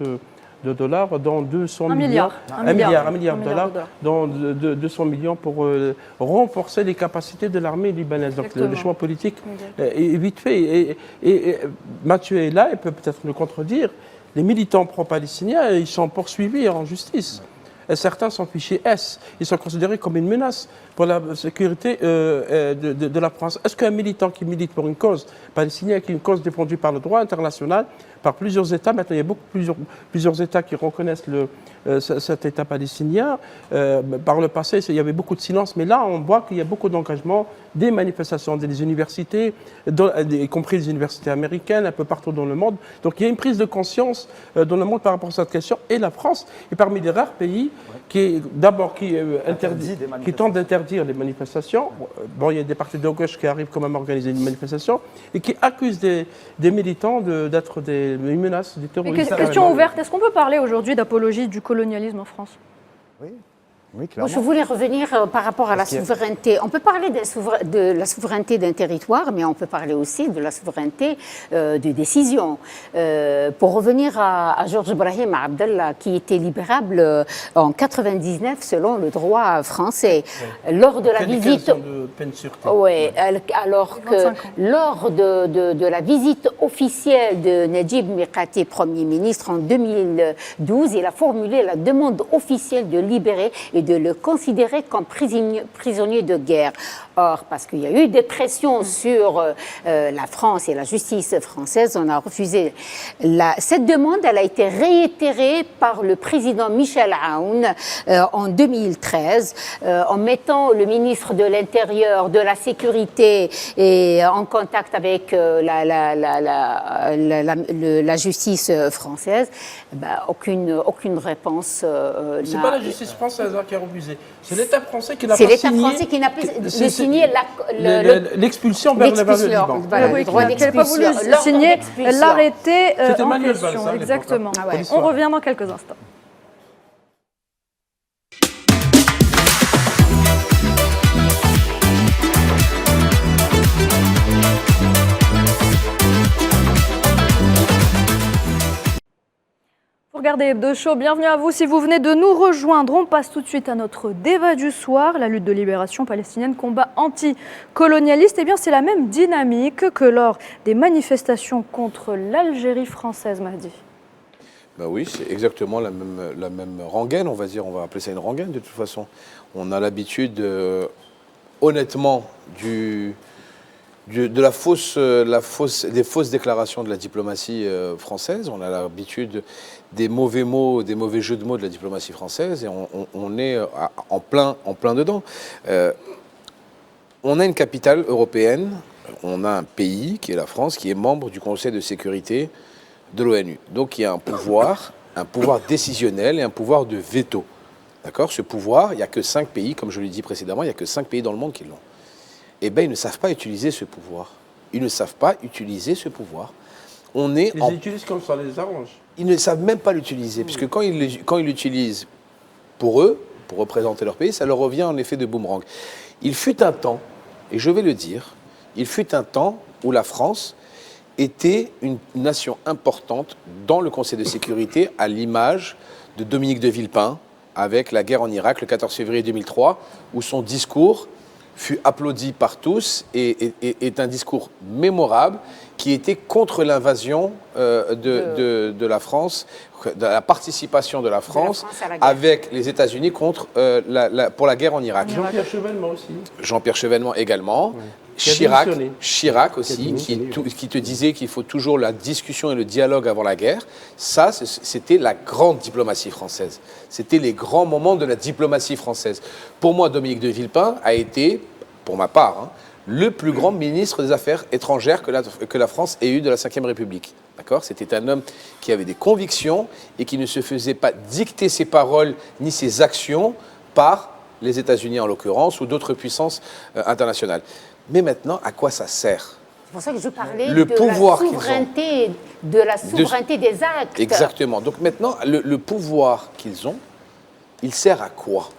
de dollars, dont 200 millions, 1 milliard de dollars, dont 200 millions pour renforcer les capacités de l'armée libanaise. Donc le choix politique est vite fait. Et Mathieu est là, il peut peut-être nous contredire. Les militants pro-palestiniens, ils sont poursuivis en justice. Et certains sont fichés S. Ils sont considérés comme une menace pour la sécurité de la France. Est-ce qu'un militant qui milite pour une cause palestinienne, qui est une cause défendue par le droit international, par plusieurs États, maintenant il y a plusieurs États qui reconnaissent cet État palestinien. Par le passé, il y avait beaucoup de silence, mais là on voit qu'il y a beaucoup d'engagement, des manifestations des universités, y compris les universités américaines, un peu partout dans le monde. Donc il y a une prise de conscience dans le monde par rapport à cette question. Et la France est parmi les rares pays qui tente d'interdire les manifestations. Bon, il y a des partis de gauche qui arrivent quand même à organiser une manifestation et qui accusent des militants d'être des menaces, des terroristes. Question ouverte, est-ce qu'on peut parler aujourd'hui d'apologie du colonialisme en France ? Oui, clairement. Je voulais revenir par rapport à la souveraineté. On peut parler de la souveraineté d'un territoire, mais on peut parler aussi de la souveraineté de décision. Pour revenir à Georges Brahim Abdallah, qui était libérable en 99 selon le droit français. Oui. Lors de la visite... de peine sûreté. Oui, alors que lors de la visite officielle de Najib Mikati, Premier ministre, en 2012, il a formulé la demande officielle de libérer et de le considérer comme prisonnier de guerre. Or, parce qu'il y a eu des pressions sur la France et la justice française, on a refusé. Cette demande, elle a été réitérée par le président Michel Aoun en 2013, en mettant le ministre de l'Intérieur, de la Sécurité et en contact avec la justice française. Aucune réponse. C'est pas la justice française qui a refusé. C'est l'État français qui n'a pas signé. C'est l'État français qui n'a pas signé l'expulsion vers le Liban. Oui, qui n'avait pas voulu signer l'arrêté en question. Exactement. On revient dans quelques instants. Regardez Hebdo Show, bienvenue à vous. Si vous venez de nous rejoindre, on passe tout de suite à notre débat du soir. La lutte de libération palestinienne, combat anticolonialiste. Eh bien, c'est la même dynamique que lors des manifestations contre l'Algérie française, Mahdi. Ben oui, c'est exactement la même rengaine, on va dire. On va appeler ça une rengaine de toute façon. On a l'habitude, honnêtement, des fausses déclarations de la diplomatie française. On a l'habitude des mauvais mots, des mauvais jeux de mots de la diplomatie française et on est en plein dedans. On a une capitale européenne, on a un pays qui est la France, qui est membre du Conseil de sécurité de l'ONU. Donc il y a un pouvoir décisionnel et un pouvoir de veto. D'accord ? Ce pouvoir, il n'y a que 5 pays, comme je l'ai dit précédemment, il n'y a que 5 pays dans le monde qui l'ont. Eh bien, ils ne savent pas utiliser ce pouvoir. Ils ne savent pas utiliser ce pouvoir. Ils utilisent comme ça les arrange. Ils ne savent même pas l'utiliser, puisque quand ils l'utilisent pour eux, pour représenter leur pays, ça leur revient en effet de boomerang. Il fut un temps, et je vais le dire, il fut un temps où la France était une nation importante dans le Conseil de sécurité, à l'image de Dominique de Villepin, avec la guerre en Irak le 14 février 2003, où son discours fut applaudi par tous et est un discours mémorable qui était contre l'invasion de la France, de la participation de la France avec les États-Unis pour la guerre en Irak. Jean-Pierre Chevènement aussi. Jean-Pierre Chevènement également. Oui. Chirac aussi, qui te disait qu'il faut toujours la discussion et le dialogue avant la guerre. Ça, c'était la grande diplomatie française. C'était les grands moments de la diplomatie française. Pour moi, Dominique de Villepin a été, pour ma part, le plus grand ministre des Affaires étrangères que la France ait eu de la Ve République. D'accord ? C'était un homme qui avait des convictions et qui ne se faisait pas dicter ses paroles ni ses actions par les États-Unis en l'occurrence ou d'autres puissances internationales. Mais maintenant, à quoi ça sert ? C'est pour ça que je parlais le de pouvoir la souveraineté des actes. Exactement. Donc maintenant, le pouvoir qu'ils ont, il sert à quoi ?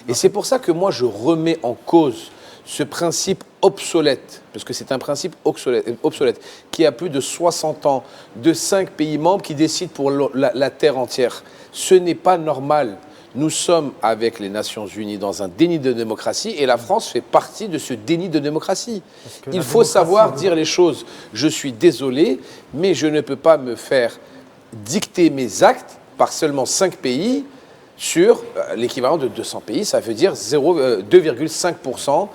Et c'est pour ça que moi, je remets en cause ce principe obsolète, parce que c'est un principe obsolète, qui a plus de 60 ans, de 5 pays membres qui décident pour la Terre entière. Ce n'est pas normal. Nous sommes, avec les Nations Unies, dans un déni de démocratie et la France fait partie de ce déni de démocratie. Il faut savoir dire les choses. Je suis désolé, mais je ne peux pas me faire dicter mes actes par seulement 5 pays sur l'équivalent de 200 pays. Ça veut dire 2,5%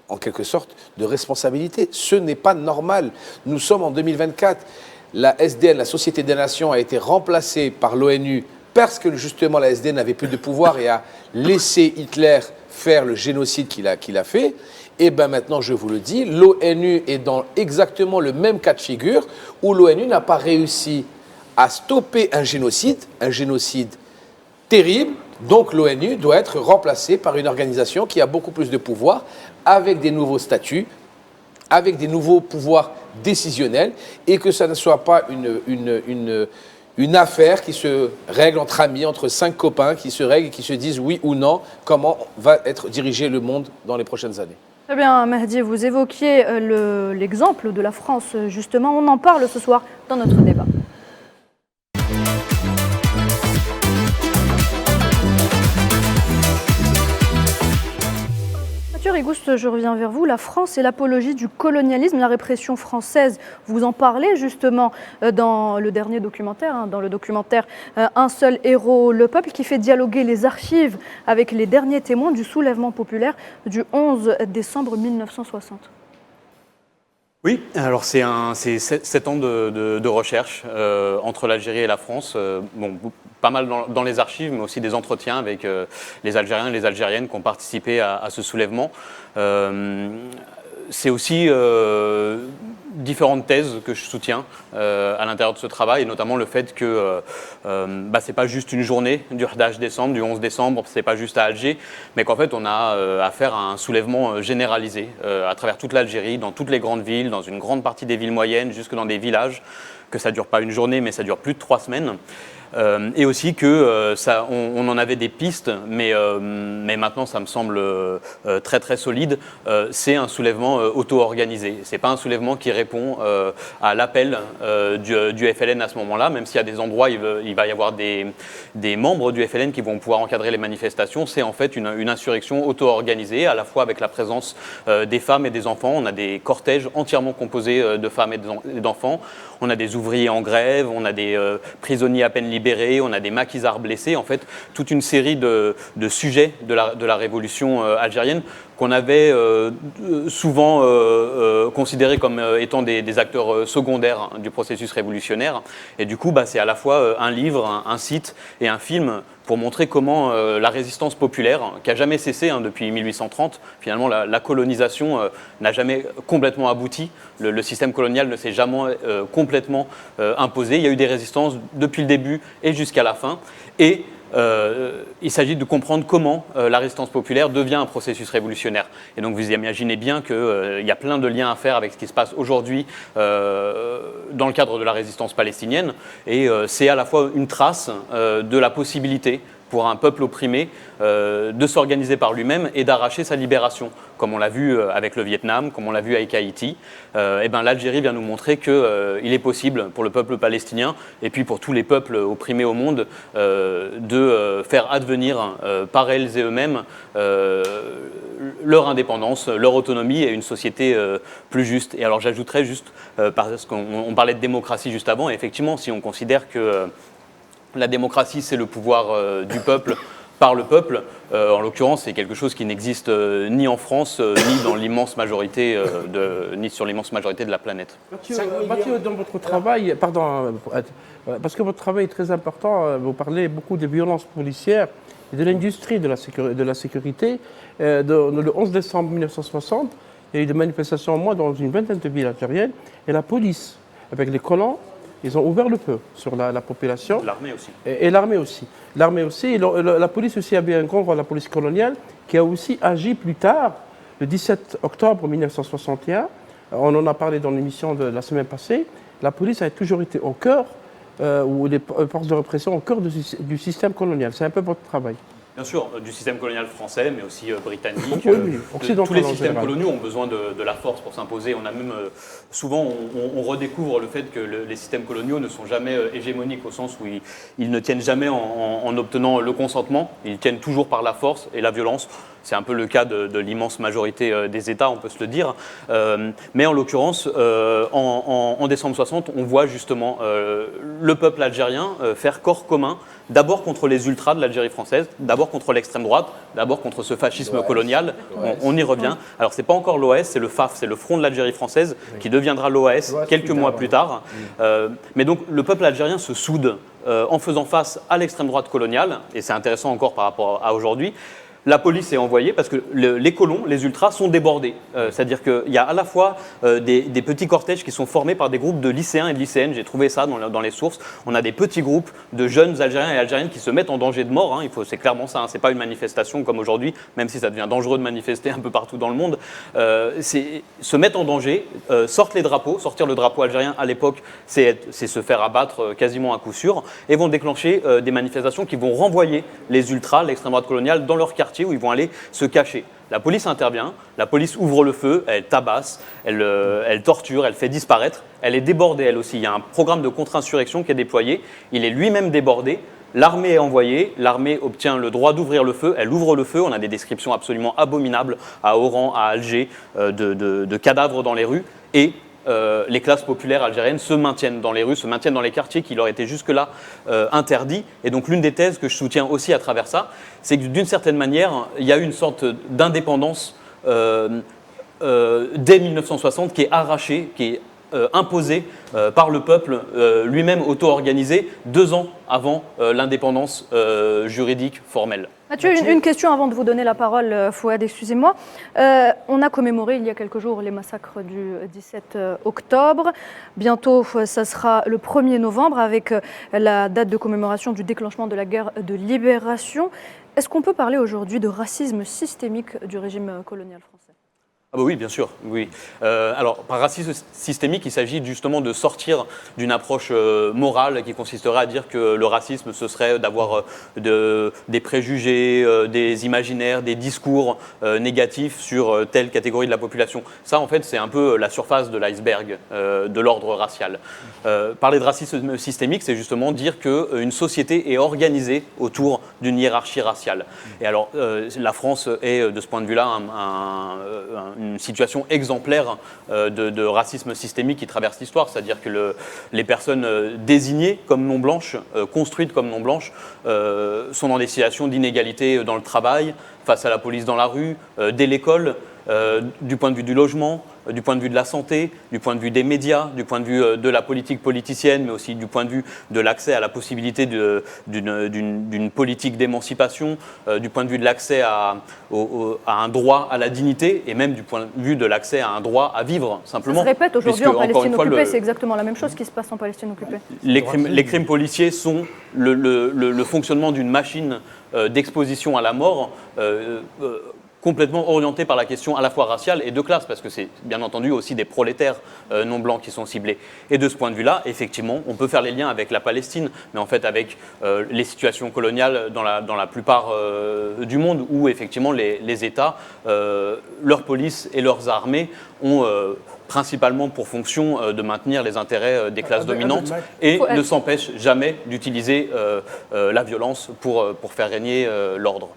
en quelque sorte, de responsabilité. Ce n'est pas normal. Nous sommes en 2024. La SDN, la Société des Nations, a été remplacée par l'ONU parce que justement la SDN n'avait plus de pouvoir et a laissé Hitler faire le génocide qu'il a fait. Et bien maintenant, je vous le dis, l'ONU est dans exactement le même cas de figure où l'ONU n'a pas réussi à stopper un génocide terrible. Donc l'ONU doit être remplacée par une organisation qui a beaucoup plus de pouvoir, avec des nouveaux statuts, avec des nouveaux pouvoirs décisionnels, et que ça ne soit pas une affaire qui se règle entre amis, entre 5 copains qui se règlent et qui se disent oui ou non, comment va être dirigé le monde dans les prochaines années. Très bien, Mehdi, vous évoquiez l'exemple de la France, justement. On en parle ce soir dans notre débat. Rigouste, je reviens vers vous. La France et l'apologie du colonialisme, la répression française, vous en parlez justement dans le dernier documentaire, dans le documentaire Un seul héros, le peuple, qui fait dialoguer les archives avec les derniers témoins du soulèvement populaire du 11 décembre 1960. Oui, alors c'est 7 ans de recherche entre l'Algérie et la France, pas mal dans les archives, mais aussi des entretiens avec les Algériens et les Algériennes qui ont participé à ce soulèvement. C'est aussi différentes thèses que je soutiens à l'intérieur de ce travail, et notamment le fait que c'est pas juste une journée du 11 décembre, du 11 décembre, c'est pas juste à Alger, mais qu'en fait on a affaire à un soulèvement généralisé à travers toute l'Algérie, dans toutes les grandes villes, dans une grande partie des villes moyennes, jusque dans des villages, que ça dure pas une journée, mais ça dure plus de 3 semaines. Et aussi que on en avait des pistes, mais maintenant ça me semble très très solide. C'est un soulèvement auto-organisé. C'est pas un soulèvement qui répond à l'appel du FLN à ce moment-là, même s'il y a des endroits il va y avoir des membres du FLN qui vont pouvoir encadrer les manifestations. C'est en fait une insurrection auto-organisée, à la fois avec la présence des femmes et des enfants. On a des cortèges entièrement composés de femmes et d'enfants. On a des ouvriers en grève, on a des prisonniers à peine libérés, on a des maquisards blessés. En fait, toute une série de sujets de la révolution algérienne qu'on avait souvent considérés comme étant des acteurs secondaires du processus révolutionnaire. Et du coup, c'est à la fois un livre, un site et un film pour montrer comment la résistance populaire, qui n'a jamais cessé depuis 1830, finalement la colonisation n'a jamais complètement abouti. Le système colonial ne s'est jamais complètement imposé. Il y a eu des résistances depuis le début et jusqu'à la fin. Et il s'agit de comprendre comment la résistance populaire devient un processus révolutionnaire. Et donc vous imaginez bien qu'il y a plein de liens à faire avec ce qui se passe aujourd'hui dans le cadre de la résistance palestinienne. Et c'est à la fois une trace de la possibilité pour un peuple opprimé de s'organiser par lui-même et d'arracher sa libération, comme on l'a vu avec le Vietnam, comme on l'a vu avec Haïti. L'Algérie vient nous montrer qu'il est possible pour le peuple palestinien et puis pour tous les peuples opprimés au monde de faire advenir par elles et eux-mêmes leur indépendance, leur autonomie et une société plus juste. Et alors j'ajouterais juste, parce qu'on parlait de démocratie juste avant, et effectivement si on considère que la démocratie, c'est le pouvoir du peuple par le peuple. En l'occurrence, c'est quelque chose qui n'existe ni en France, ni dans l'immense majorité, ni sur l'immense majorité de la planète. Mathieu, dans votre travail, parce que votre travail est très important, vous parlez beaucoup des violences policières et de l'industrie de la sécurité. Le 11 décembre 1960, il y a eu des manifestations, moi, dans une vingtaine de villes algériennes, et la police, avec les colons, ils ont ouvert le feu sur la population. L'armée aussi. Et l'armée aussi. L'armée aussi. Et la police aussi avait un grand rôle, la police coloniale, qui a aussi agi plus tard, le 17 octobre 1961. On en a parlé dans l'émission de la semaine passée. La police a toujours été au cœur, ou les forces de répression au cœur du système colonial. C'est un peu votre travail. Bien sûr, du système colonial français, mais aussi britannique. Oui, tous les systèmes coloniaux ont besoin de la force pour s'imposer. On a même souvent, on redécouvre le fait que les systèmes coloniaux ne sont jamais hégémoniques au sens où ils ne tiennent jamais en obtenant le consentement. Ils tiennent toujours par la force et la violence. C'est un peu le cas de l'immense majorité des États, on peut se le dire. Mais en l'occurrence, en décembre 60, on voit justement le peuple algérien faire corps commun, d'abord contre les ultras de l'Algérie française, d'abord contre l'extrême droite, d'abord contre ce fascisme colonial. On y revient. Alors, ce n'est pas encore l'OAS, c'est le FAF, c'est le Front de l'Algérie française, qui deviendra l'OAS quelques mois plus tard. Mais donc, le peuple algérien se soude en faisant face à l'extrême droite coloniale, et c'est intéressant encore par rapport à aujourd'hui. La police est envoyée parce que les colons, les ultras, sont débordés. C'est-à-dire qu'il y a à la fois des petits cortèges qui sont formés par des groupes de lycéens et de lycéennes. J'ai trouvé ça dans les sources. On a des petits groupes de jeunes Algériens et Algériennes qui se mettent en danger de mort. C'est clairement ça. C'est pas une manifestation comme aujourd'hui, même si ça devient dangereux de manifester un peu partout dans le monde. Se mettre en danger, sortent les drapeaux. Sortir le drapeau algérien à l'époque, c'est se faire abattre quasiment à coup sûr, et vont déclencher des manifestations qui vont renvoyer les ultras, l'extrême droite coloniale, dans leur quartier où ils vont aller se cacher. La police intervient, la police ouvre le feu, elle tabasse, elle torture, elle fait disparaître, elle est débordée elle aussi. Il y a un programme de contre-insurrection qui est déployé, il est lui-même débordé, l'armée est envoyée, l'armée obtient le droit d'ouvrir le feu, elle ouvre le feu, on a des descriptions absolument abominables à Oran, à Alger, de cadavres dans les rues, et les classes populaires algériennes se maintiennent dans les rues, se maintiennent dans les quartiers qui leur étaient jusque-là interdits. Et donc l'une des thèses que je soutiens aussi à travers ça, c'est que d'une certaine manière, il y a eu une sorte d'indépendance dès 1960 qui est arrachée, qui est imposée par le peuple lui-même auto-organisé 2 ans avant l'indépendance juridique formelle. Mathieu, une question avant de vous donner la parole, Fouad, excusez-moi. On a commémoré il y a quelques jours les massacres du 17 octobre. Bientôt, ça sera le 1er novembre avec la date de commémoration du déclenchement de la guerre de libération. Est-ce qu'on peut parler aujourd'hui de racisme systémique du régime colonial français ? Ah bah oui, bien sûr. Oui. Alors, par racisme systémique, il s'agit justement de sortir d'une approche morale qui consisterait à dire que le racisme, ce serait d'avoir des préjugés, des imaginaires, des discours négatifs sur telle catégorie de la population. Ça, en fait, c'est un peu la surface de l'iceberg de l'ordre racial. Parler de racisme systémique, c'est justement dire qu'une société est organisée autour d'une hiérarchie raciale. Et alors, la France est, de ce point de vue-là, une situation exemplaire de racisme systémique qui traverse l'histoire, c'est-à-dire que les personnes désignées comme non blanches, construites comme non blanches, sont dans des situations d'inégalité dans le travail, face à la police dans la rue, dès l'école, du point de vue du logement, du point de vue de la santé, du point de vue des médias, du point de vue de la politique politicienne, mais aussi du point de vue de l'accès à la possibilité d'une politique d'émancipation, du point de vue de l'accès à un droit à la dignité, et même du point de vue de l'accès à un droit à vivre, simplement. Ça se répète aujourd'hui en Palestine occupée, c'est exactement la même chose qui se passe en Palestine occupée. Les crimes policiers sont le fonctionnement d'une machine d'exposition à la mort complètement orienté par la question à la fois raciale et de classe, parce que c'est bien entendu aussi des prolétaires non blancs qui sont ciblés. Et de ce point de vue-là, effectivement, on peut faire les liens avec la Palestine, mais en fait avec les situations coloniales dans la plupart du monde, où effectivement les États, leurs polices et leurs armées ont principalement pour fonction de maintenir les intérêts des classes dominantes et ne s'empêchent jamais d'utiliser la violence pour faire régner l'ordre.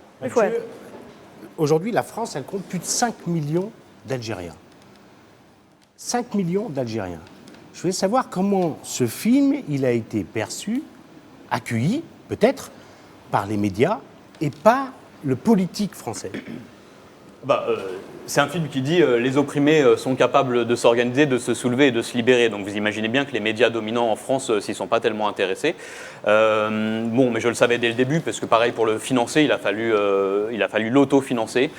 Aujourd'hui, la France, elle compte plus de 5 millions d'Algériens. 5 millions d'Algériens. Je voulais savoir comment ce film, il a été perçu, accueilli, peut-être, par les médias et par le politique français. C'est un film qui dit les opprimés sont capables de s'organiser, de se soulever et de se libérer. Donc vous imaginez bien que les médias dominants en France s'y sont pas tellement intéressés. Mais je le savais dès le début, parce que pareil, pour le financer, il a fallu l'auto-financer.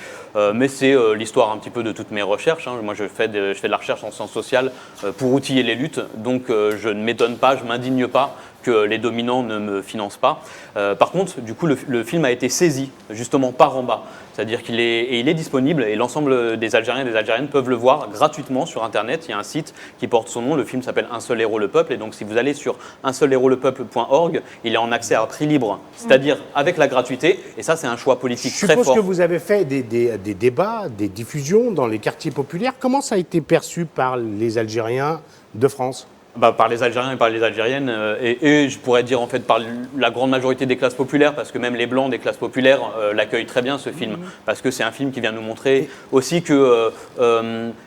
Mais c'est l'histoire un petit peu de toutes mes recherches. Moi, je fais de la recherche en sciences sociales pour outiller les luttes. Donc je ne m'étonne pas, je ne m'indigne pas que les dominants ne me financent pas. Par contre, du coup, le film a été saisi, justement, par en bas. C'est-à-dire qu'il est disponible et l'ensemble des Algériens et des Algériennes peuvent le voir gratuitement sur Internet. Il y a un site qui porte son nom. Le film s'appelle Un seul héros, le peuple. Et donc, si vous allez sur unseulehérolepeuple.org, il est en accès à prix libre, c'est-à-dire avec la gratuité. Et ça, c'est un choix politique très fort. Je suppose que vous avez fait des débats, des diffusions dans les quartiers populaires. Comment ça a été perçu par les Algériens de France ? Par les Algériens et par les Algériennes, et je pourrais dire en fait par la grande majorité des classes populaires, parce que même les Blancs des classes populaires l'accueillent très bien, ce film, parce que c'est un film qui vient nous montrer aussi que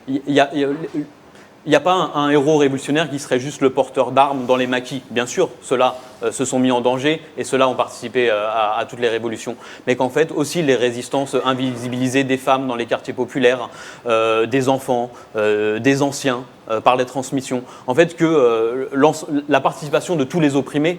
il n'y a pas un héros révolutionnaire qui serait juste le porteur d'armes dans les maquis. Bien sûr, ceux-là se sont mis en danger et ceux-là ont participé à toutes les révolutions. Mais qu'en fait, aussi les résistances invisibilisées des femmes dans les quartiers populaires, des enfants, des anciens, par les transmissions. En fait, que la participation de tous les opprimés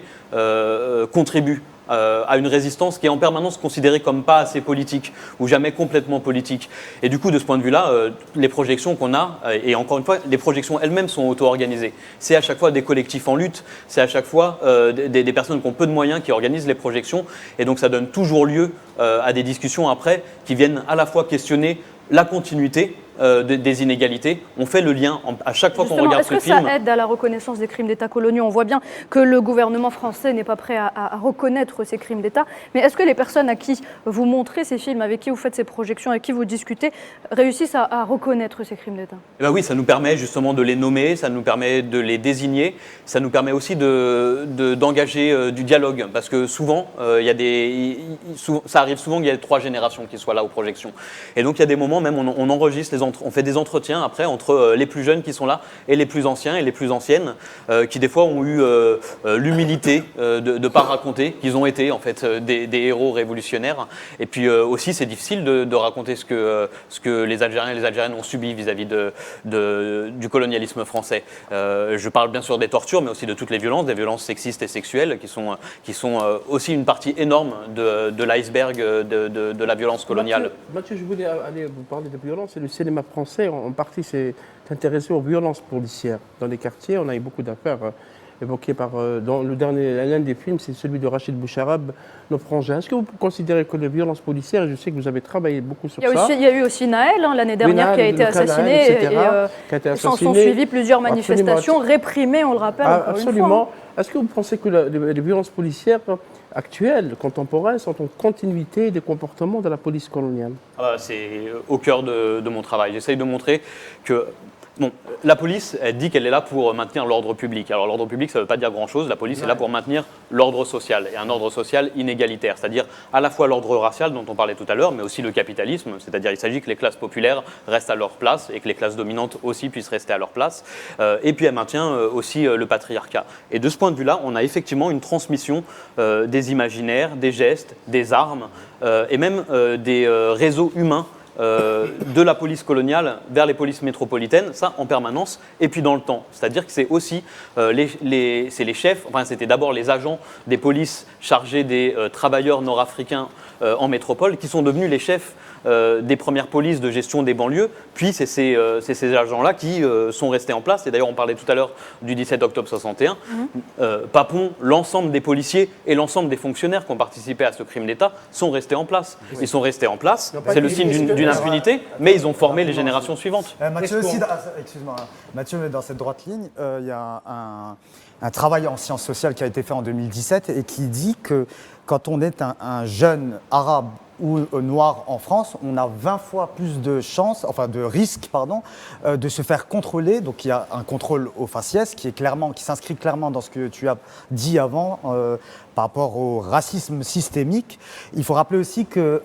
contribue à une résistance qui est en permanence considérée comme pas assez politique ou jamais complètement politique. Et du coup, de ce point de vue-là, les projections qu'on a, et encore une fois, les projections elles-mêmes sont auto-organisées. C'est à chaque fois des collectifs en lutte, c'est à chaque fois des personnes qui ont peu de moyens qui organisent les projections, et donc ça donne toujours lieu à des discussions après qui viennent à la fois questionner la continuité des inégalités. On fait le lien à chaque fois qu'on regarde ce film. Est-ce que ça aide à la reconnaissance des crimes d'État coloniaux ? On voit bien que le gouvernement français n'est pas prêt à reconnaître ces crimes d'État. Mais est-ce que les personnes à qui vous montrez ces films, avec qui vous faites ces projections, avec qui vous discutez, réussissent à reconnaître ces crimes d'État ? Oui, ça nous permet justement de les nommer, ça nous permet de les désigner, ça nous permet aussi d'engager du dialogue. Parce que souvent, ça arrive souvent qu'il y ait 3 générations qui soient là aux projections. Et donc il y a des moments, même on enregistre on fait des entretiens après entre les plus jeunes qui sont là et les plus anciens et les plus anciennes qui des fois ont eu l'humilité de ne pas raconter qu'ils ont été en fait des héros révolutionnaires. Et puis aussi c'est difficile de raconter ce que les Algériens et les Algériennes ont subi vis-à-vis du colonialisme français. Je parle bien sûr des tortures, mais aussi de toutes les violences, des violences sexistes et sexuelles qui sont aussi une partie énorme de l'iceberg de la violence coloniale. Mathieu, je voulais aller vous parler de violence. Et le cinéma français, en partie, s'est intéressé aux violences policières. Dans les quartiers, on a eu beaucoup d'affaires évoquées par... dans l'un des films, c'est celui de Rachid Boucharab, Nos frangins. Est-ce que vous considérez que les violences policières, et je sais que vous avez travaillé beaucoup sur ça... Il y a eu aussi Naël, l'année dernière, qui a été assassiné, et s'en sont suivies plusieurs manifestations réprimées, on le rappelle, encore absolument. une fois. Est-ce que vous pensez que les violences policières actuelles, contemporaines, sont en continuité des comportements de la police coloniale ? C'est au cœur de mon travail. J'essaye de montrer que Bon, la police, elle dit qu'elle est là pour maintenir l'ordre public. Alors l'ordre public, ça ne veut pas dire grand-chose. La police est là pour maintenir l'ordre social, et un ordre social inégalitaire, c'est-à-dire à la fois l'ordre racial dont on parlait tout à l'heure, mais aussi le capitalisme, c'est-à-dire il s'agit que les classes populaires restent à leur place et que les classes dominantes aussi puissent rester à leur place. Et puis elle maintient aussi le patriarcat. Et de ce point de vue-là, on a effectivement une transmission des imaginaires, des gestes, des armes et même des réseaux humains de la police coloniale vers les polices métropolitaines, ça en permanence, et puis dans le temps. C'est-à-dire que c'est aussi c'est les chefs, enfin c'était d'abord les agents des polices chargés des travailleurs nord-africains en métropole qui sont devenus les chefs des premières polices de gestion des banlieues, puis c'est ces agents-là qui sont restés en place. Et d'ailleurs, on parlait tout à l'heure du 17 octobre 61. Papon, l'ensemble des policiers et l'ensemble des fonctionnaires qui ont participé à ce crime d'État sont restés en place. Ils sont restés en place, c'est le signe d'une impunité, mais ils ont formé les générations suivantes. Mathieu, excuse-moi, Mathieu, dans cette droite ligne, il y a un travail en sciences sociales qui a été fait en 2017 et qui dit que quand on est un jeune arabe ou noir en France, on a 20 fois plus de chances, enfin de risques, de se faire contrôler. Donc il y a un contrôle au faciès qui s'inscrit clairement dans ce que tu as dit avant par rapport au racisme systémique. Il faut rappeler aussi que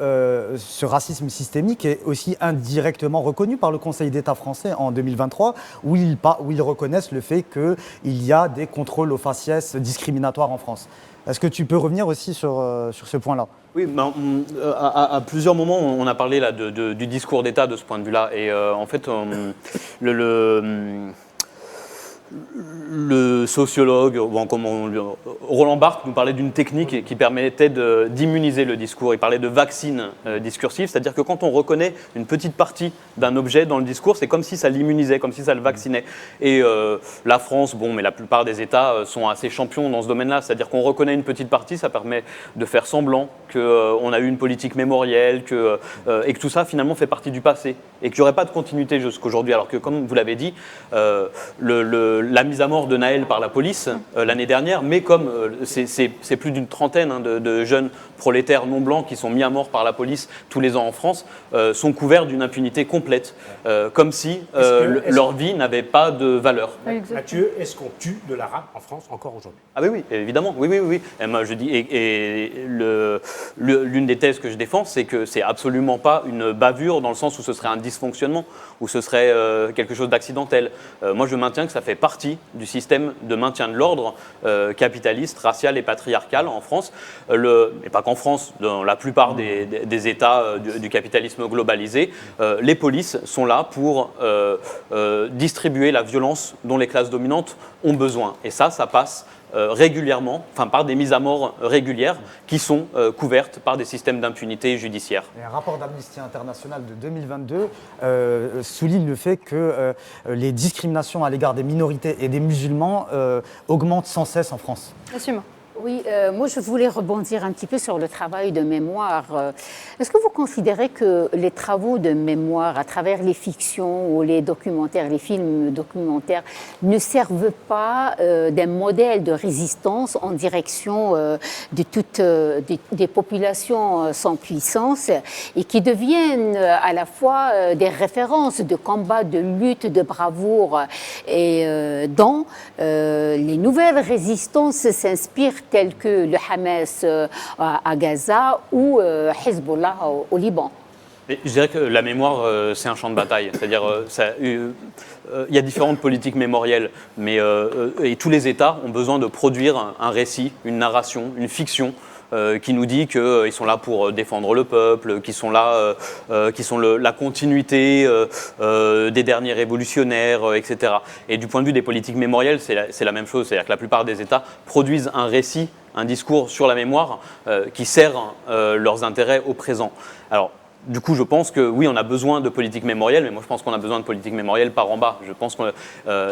ce racisme systémique est aussi indirectement reconnu par le Conseil d'État français en 2023, où ils reconnaissent le fait qu'il y a des contrôles au faciès discriminatoires en France. Est-ce que tu peux revenir aussi sur ce point-là ? Oui, à plusieurs moments, on a parlé là, du discours d'État de ce point de vue-là. Et en fait, le sociologue, Roland Barthes nous parlait d'une technique qui permettait d'immuniser le discours. Il parlait de vaccine discursif, c'est-à-dire que quand on reconnaît une petite partie d'un objet dans le discours, c'est comme si ça l'immunisait, comme si ça le vaccinait. Et la France, mais la plupart des États sont assez champions dans ce domaine-là, c'est-à-dire qu'on reconnaît une petite partie, ça permet de faire semblant qu'on a eu une politique mémorielle, et que tout ça finalement fait partie du passé, et qu'il n'y aurait pas de continuité jusqu'aujourd'hui. Alors que, comme vous l'avez dit, la mise à mort de Naël par la police l'année dernière, mais comme c'est plus d'une trentaine de jeunes prolétaires non blancs qui sont mis à mort par la police tous les ans en France, sont couverts d'une impunité complète, comme si leur vie n'avait pas de valeur. Mathieu, est-ce qu'on tue de l'arabe en France encore aujourd'hui ? Ah oui, évidemment, oui. Et moi, je dis, l'une des thèses que je défends, c'est que c'est absolument pas une bavure dans le sens où ce serait un dysfonctionnement, où ce serait quelque chose d'accidentel. Moi, je maintiens que ça fait partie du système de maintien de l'ordre capitaliste, racial et patriarcal en France, et pas qu'en France, dans la plupart des États du capitalisme globalisé, les polices sont là pour distribuer la violence dont les classes dominantes ont besoin. Et ça passe régulièrement, par des mises à mort régulières qui sont couvertes par des systèmes d'impunité judiciaire. Et un rapport d'Amnesty International de 2022 souligne le fait que les discriminations à l'égard des minorités et des musulmans augmentent sans cesse en France. Assume. Oui, moi je voulais rebondir un petit peu sur le travail de mémoire. Est-ce que vous considérez que les travaux de mémoire à travers les fictions ou les documentaires, les films documentaires, ne servent pas d'un modèle de résistance en direction de toutes des populations sans puissance et qui deviennent à la fois des références de combat, de lutte, de bravoure et dont les nouvelles résistances s'inspirent tels que le Hamas à Gaza ou Hezbollah au Liban. Je dirais que la mémoire, c'est un champ de bataille. C'est-à-dire, il y a différentes politiques mémorielles, et tous les États ont besoin de produire un récit, une narration, une fiction qui nous dit qu'ils sont là pour défendre le peuple, qui sont là, qui sont la continuité des derniers révolutionnaires, etc. Et du point de vue des politiques mémorielles, c'est la même chose. C'est-à-dire que la plupart des États produisent un récit, un discours sur la mémoire qui sert leurs intérêts au présent. Alors, du coup, je pense que oui, on a besoin de politique mémorielle, mais moi je pense qu'on a besoin de politique mémorielle par en bas. Je pense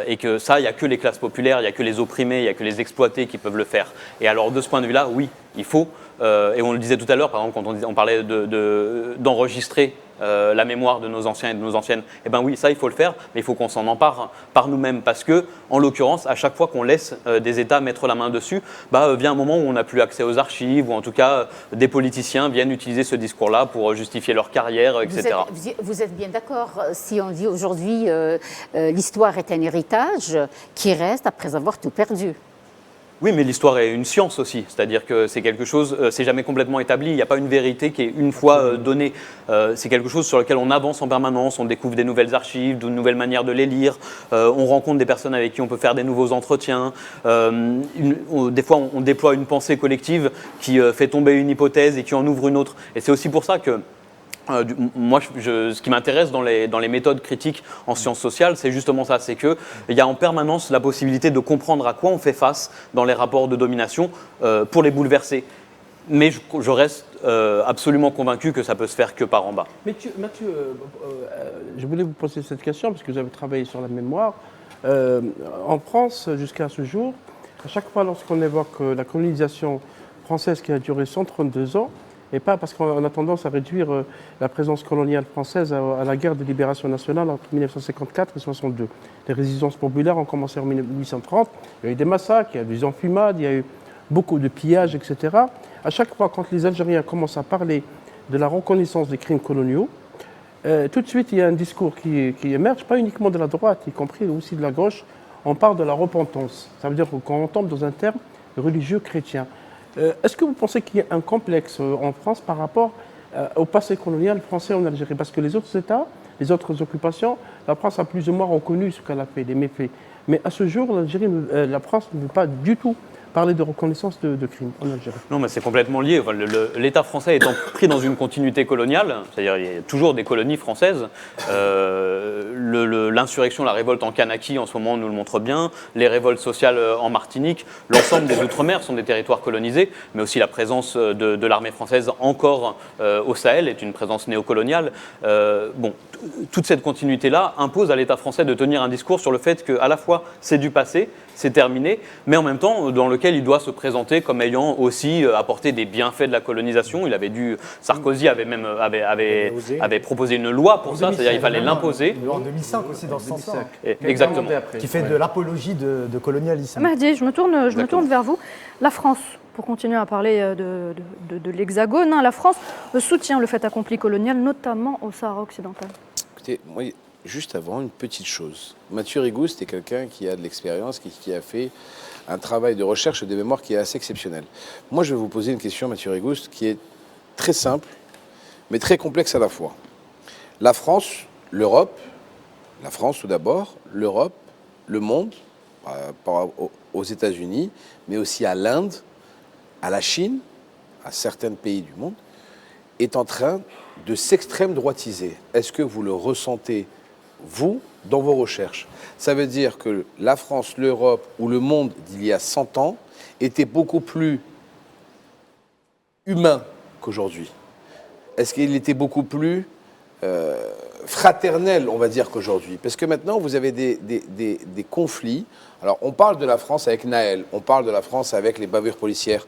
et que ça, il n'y a que les classes populaires, il n'y a que les opprimés, il n'y a que les exploités qui peuvent le faire. Et alors, de ce point de vue-là, oui, il faut, et on le disait tout à l'heure, par exemple, quand on parlait d'enregistrer la mémoire de nos anciens et de nos anciennes. Eh bien oui, ça il faut le faire, mais il faut qu'on s'en empare par nous-mêmes parce que, en l'occurrence, à chaque fois qu'on laisse des États mettre la main dessus, vient un moment où on n'a plus accès aux archives ou en tout cas des politiciens viennent utiliser ce discours-là pour justifier leur carrière, etc. Vous êtes bien d'accord si on dit aujourd'hui l'histoire est un héritage qui reste après avoir tout perdu? Oui, mais l'histoire est une science aussi, c'est-à-dire que c'est quelque chose, c'est jamais complètement établi, il n'y a pas une vérité qui est une fois donnée. C'est quelque chose sur lequel on avance en permanence, on découvre des nouvelles archives, de nouvelles manières de les lire, on rencontre des personnes avec qui on peut faire des nouveaux entretiens. Des fois, on déploie une pensée collective qui fait tomber une hypothèse et qui en ouvre une autre. Et c'est aussi pour ça que moi, ce qui m'intéresse dans les méthodes critiques en sciences sociales, c'est justement ça, c'est qu'il y a en permanence la possibilité de comprendre à quoi on fait face dans les rapports de domination pour les bouleverser. Mais je reste absolument convaincu que ça peut se faire que par en bas. Mathieu, je voulais vous poser cette question parce que vous avez travaillé sur la mémoire. En France, jusqu'à ce jour, à chaque fois lorsqu'on évoque la colonisation française qui a duré 132 ans, et pas parce qu'on a tendance à réduire la présence coloniale française à la guerre de libération nationale entre 1954 et 1962. Les résistances populaires ont commencé en 1830, il y a eu des massacres, il y a eu des enfumades, il y a eu beaucoup de pillages, etc. À chaque fois, quand les Algériens commencent à parler de la reconnaissance des crimes coloniaux, tout de suite, il y a un discours qui émerge, pas uniquement de la droite, y compris aussi de la gauche. On parle de la repentance. Ça veut dire qu'on tombe dans un terme religieux chrétien. Est-ce que vous pensez qu'il y a un complexe en France par rapport au passé colonial français en Algérie? Parce que les autres États, les autres occupations, la France a plus ou moins reconnu ce qu'elle a fait, les méfaits. Mais à ce jour, la France ne veut pas du tout parler de reconnaissance de crimes en Algérie. Non, mais c'est complètement lié. Enfin, l'État français étant pris dans une continuité coloniale, c'est-à-dire il y a toujours des colonies françaises, l'insurrection, la révolte en Kanaki en ce moment nous le montre bien, les révoltes sociales en Martinique, l'ensemble des Outre-mer sont des territoires colonisés, mais aussi la présence de l'armée française encore au Sahel est une présence néocoloniale. Toute cette continuité-là impose à l'État français de tenir un discours sur le fait qu'à la fois c'est du passé, c'est terminé, mais en même temps dans lequel il doit se présenter comme ayant aussi apporté des bienfaits de la colonisation. Sarkozy avait proposé une loi pour ça, c'est-à-dire il fallait l'imposer. En 2005 aussi dans ce sens-là. Exactement. Qui fait de l'apologie de colonialisme. Mahdi, je me tourne vers vous. La France, pour continuer à parler de l'Hexagone, la France soutient le fait accompli colonial, notamment au Sahara occidental. Écoutez, moi, juste avant, une petite chose. Mathieu Rigous, c'était quelqu'un qui a de l'expérience, qui a fait un travail de recherche et de mémoire qui est assez exceptionnel. Moi, je vais vous poser une question, Mathieu Rigous, qui est très simple, mais très complexe à la fois. La France, l'Europe, la France tout d'abord, l'Europe, le monde, aux États-Unis, mais aussi à l'Inde, à la Chine, à certains pays du monde, est en train de s'extrême droitiser. Est-ce que vous le ressentez, vous, dans vos recherches? Ça veut dire que la France, l'Europe ou le monde d'il y a 100 ans était beaucoup plus humain qu'aujourd'hui. Est-ce qu'il était beaucoup plus fraternel, on va dire, qu'aujourd'hui? Parce que maintenant, vous avez des conflits. Alors, on parle de la France avec Naël, on parle de la France avec les bavures policières,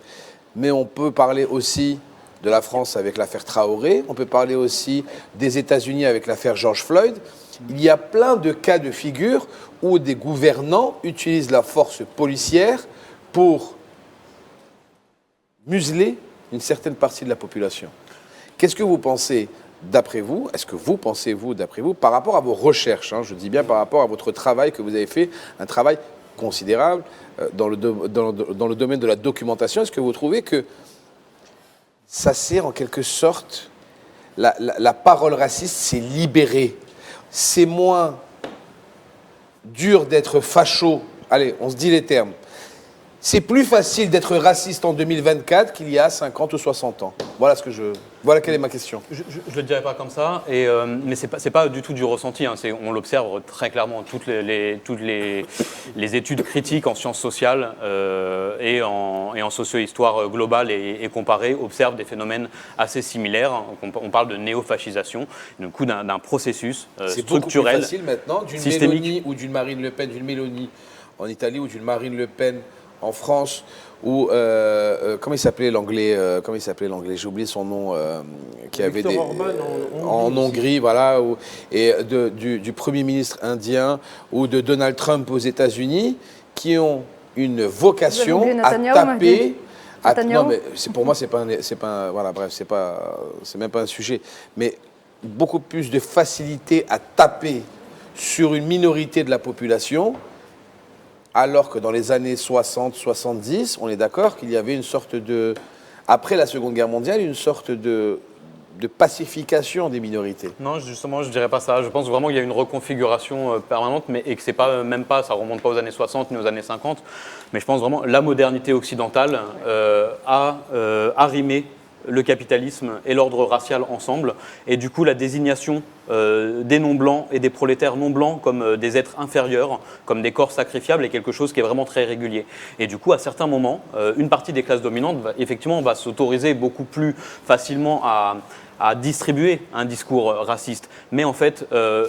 mais on peut parler aussi de la France avec l'affaire Traoré, on peut parler aussi des États-Unis avec l'affaire George Floyd. Il y a plein de cas de figure où des gouvernants utilisent la force policière pour museler une certaine partie de la population. Qu'est-ce que vous pensez, d'après vous, est-ce que vous pensez, vous, d'après vous, par rapport à vos recherches, je dis bien par rapport à votre travail que vous avez fait, un travail considérable dans le domaine de la documentation, est-ce que vous trouvez que ça sert en quelque sorte, la parole raciste s'est libérée? C'est moins dur d'être facho. Allez, on se dit les termes. C'est plus facile d'être raciste en 2024 qu'il y a 50 ou 60 ans. Voilà quelle est ma question. Je ne le dirais pas comme ça, mais ce n'est pas du tout du ressenti. On l'observe très clairement. Toutes les études critiques en sciences sociales et en socio-histoire globale et comparée observent des phénomènes assez similaires. On parle de néofascisation, du coup d'un processus structurel. C'est beaucoup plus facile maintenant d'une systémique. Mélanie ou d'une Marine Le Pen, d'une Mélanie en Italie ou d'une Marine Le Pen en France où comment il s'appelait l'anglais j'ai oublié son nom qui avait Viktor des Orban en Hongrie voilà et du premier ministre indien ou de Donald Trump aux États-Unis qui ont une vocation à taper non mais pour moi c'est même pas un sujet mais beaucoup plus de facilité à taper sur une minorité de la population. Alors que dans les années 60-70, on est d'accord qu'il y avait une sorte de, après la Seconde Guerre mondiale, une sorte de pacification des minorités. Non, justement, je dirais pas ça. Je pense vraiment qu'il y a une reconfiguration permanente, et que c'est pas, même pas, ça remonte pas aux années 60 ni aux années 50. Mais je pense vraiment que la modernité occidentale a arrimé le capitalisme et l'ordre racial ensemble, et du coup la désignation des non-blancs et des prolétaires non-blancs comme des êtres inférieurs, comme des corps sacrifiables, est quelque chose qui est vraiment très régulier. Et du coup, à certains moments, une partie des classes dominantes, effectivement, va s'autoriser beaucoup plus facilement à distribuer un discours raciste. Mais en fait,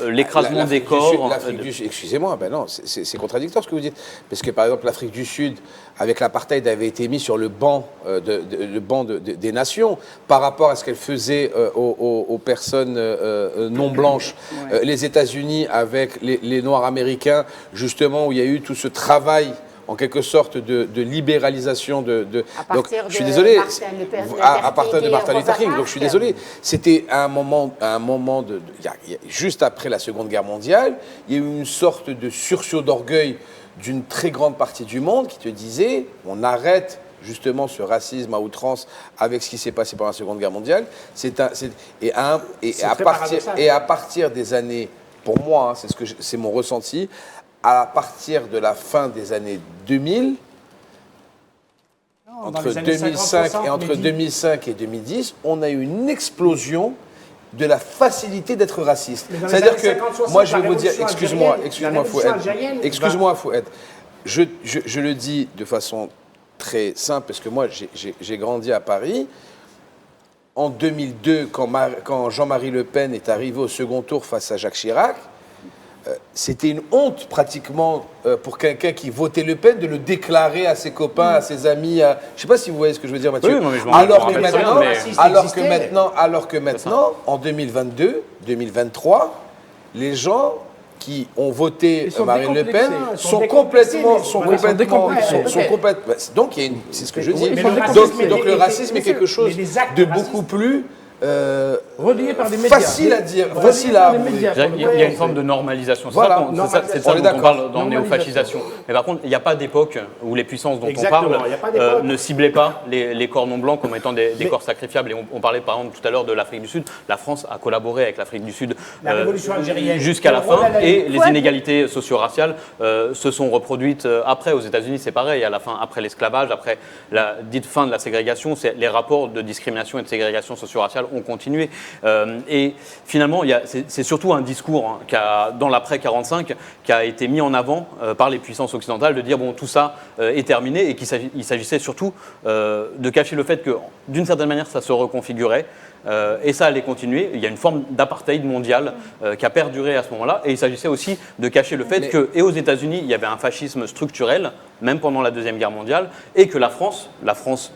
l'écrasement des corps... Excusez-moi, ben non, c'est contradictoire ce que vous dites. Parce que par exemple, l'Afrique du Sud, avec l'apartheid, avait été mis sur le banc, des nations par rapport à ce qu'elle faisait aux personnes non blanches. Ouais. Les États-Unis, avec les Noirs américains, justement, où il y a eu tout ce travail en quelque sorte de libéralisation donc je suis désolé à partir de Martin Luther King. Donc je suis désolé. C'était à un moment juste après la Seconde Guerre mondiale, il y a eu une sorte de sursaut d'orgueil d'une très grande partie du monde qui te disait on arrête justement ce racisme à outrance avec ce qui s'est passé pendant la Seconde Guerre mondiale. À partir des années, pour moi, c'est mon ressenti. À partir de la fin des années 2000, entre 2005 et 2010, on a eu une explosion de la facilité d'être raciste. C'est-à-dire que, moi je vais vous dire, excuse-moi Fouad, je le dis de façon très simple, parce que moi j'ai grandi à Paris. En 2002, quand Jean-Marie Le Pen est arrivé au second tour face à Jacques Chirac, c'était une honte pratiquement pour quelqu'un qui votait Le Pen de le déclarer à ses copains, à ses amis. Je ne sais pas si vous voyez ce que je veux dire, Mathieu. Oui, alors que maintenant, en 2022, 2023, les gens qui ont voté Marine Le Pen sont complètement. Donc, c'est ce que je dis. Donc le racisme est quelque chose de beaucoup plus. Relié par des médias. Facile à dire, facile à. Il y a une forme de normalisation. Voilà, c'est ça dont on parle dans néofascisation. Mais par contre, il n'y a pas d'époque où les puissances dont on parle ne ciblaient pas les corps non blancs comme étant des corps sacrifiables. Et on parlait par exemple tout à l'heure de l'Afrique du Sud. La France a collaboré avec l'Afrique du Sud jusqu'à la fin, et les inégalités socio-raciales se sont reproduites après. Aux États-Unis, c'est pareil. À la fin, après l'esclavage, après la dite fin de la ségrégation, les rapports de discrimination et de ségrégation socio-raciale ont continué. Et finalement, c'est surtout un discours dans l'après-45 qui a été mis en avant par les puissances occidentales, de dire bon, tout ça est terminé, et qu'il s'agissait surtout de cacher le fait que, d'une certaine manière, ça se reconfigurait. Et ça allait continuer. Il y a une forme d'apartheid mondial qui a perduré à ce moment-là. Et il s'agissait aussi de cacher le fait que, et aux États-Unis, il y avait un fascisme structurel, même pendant la Deuxième Guerre mondiale, et que la France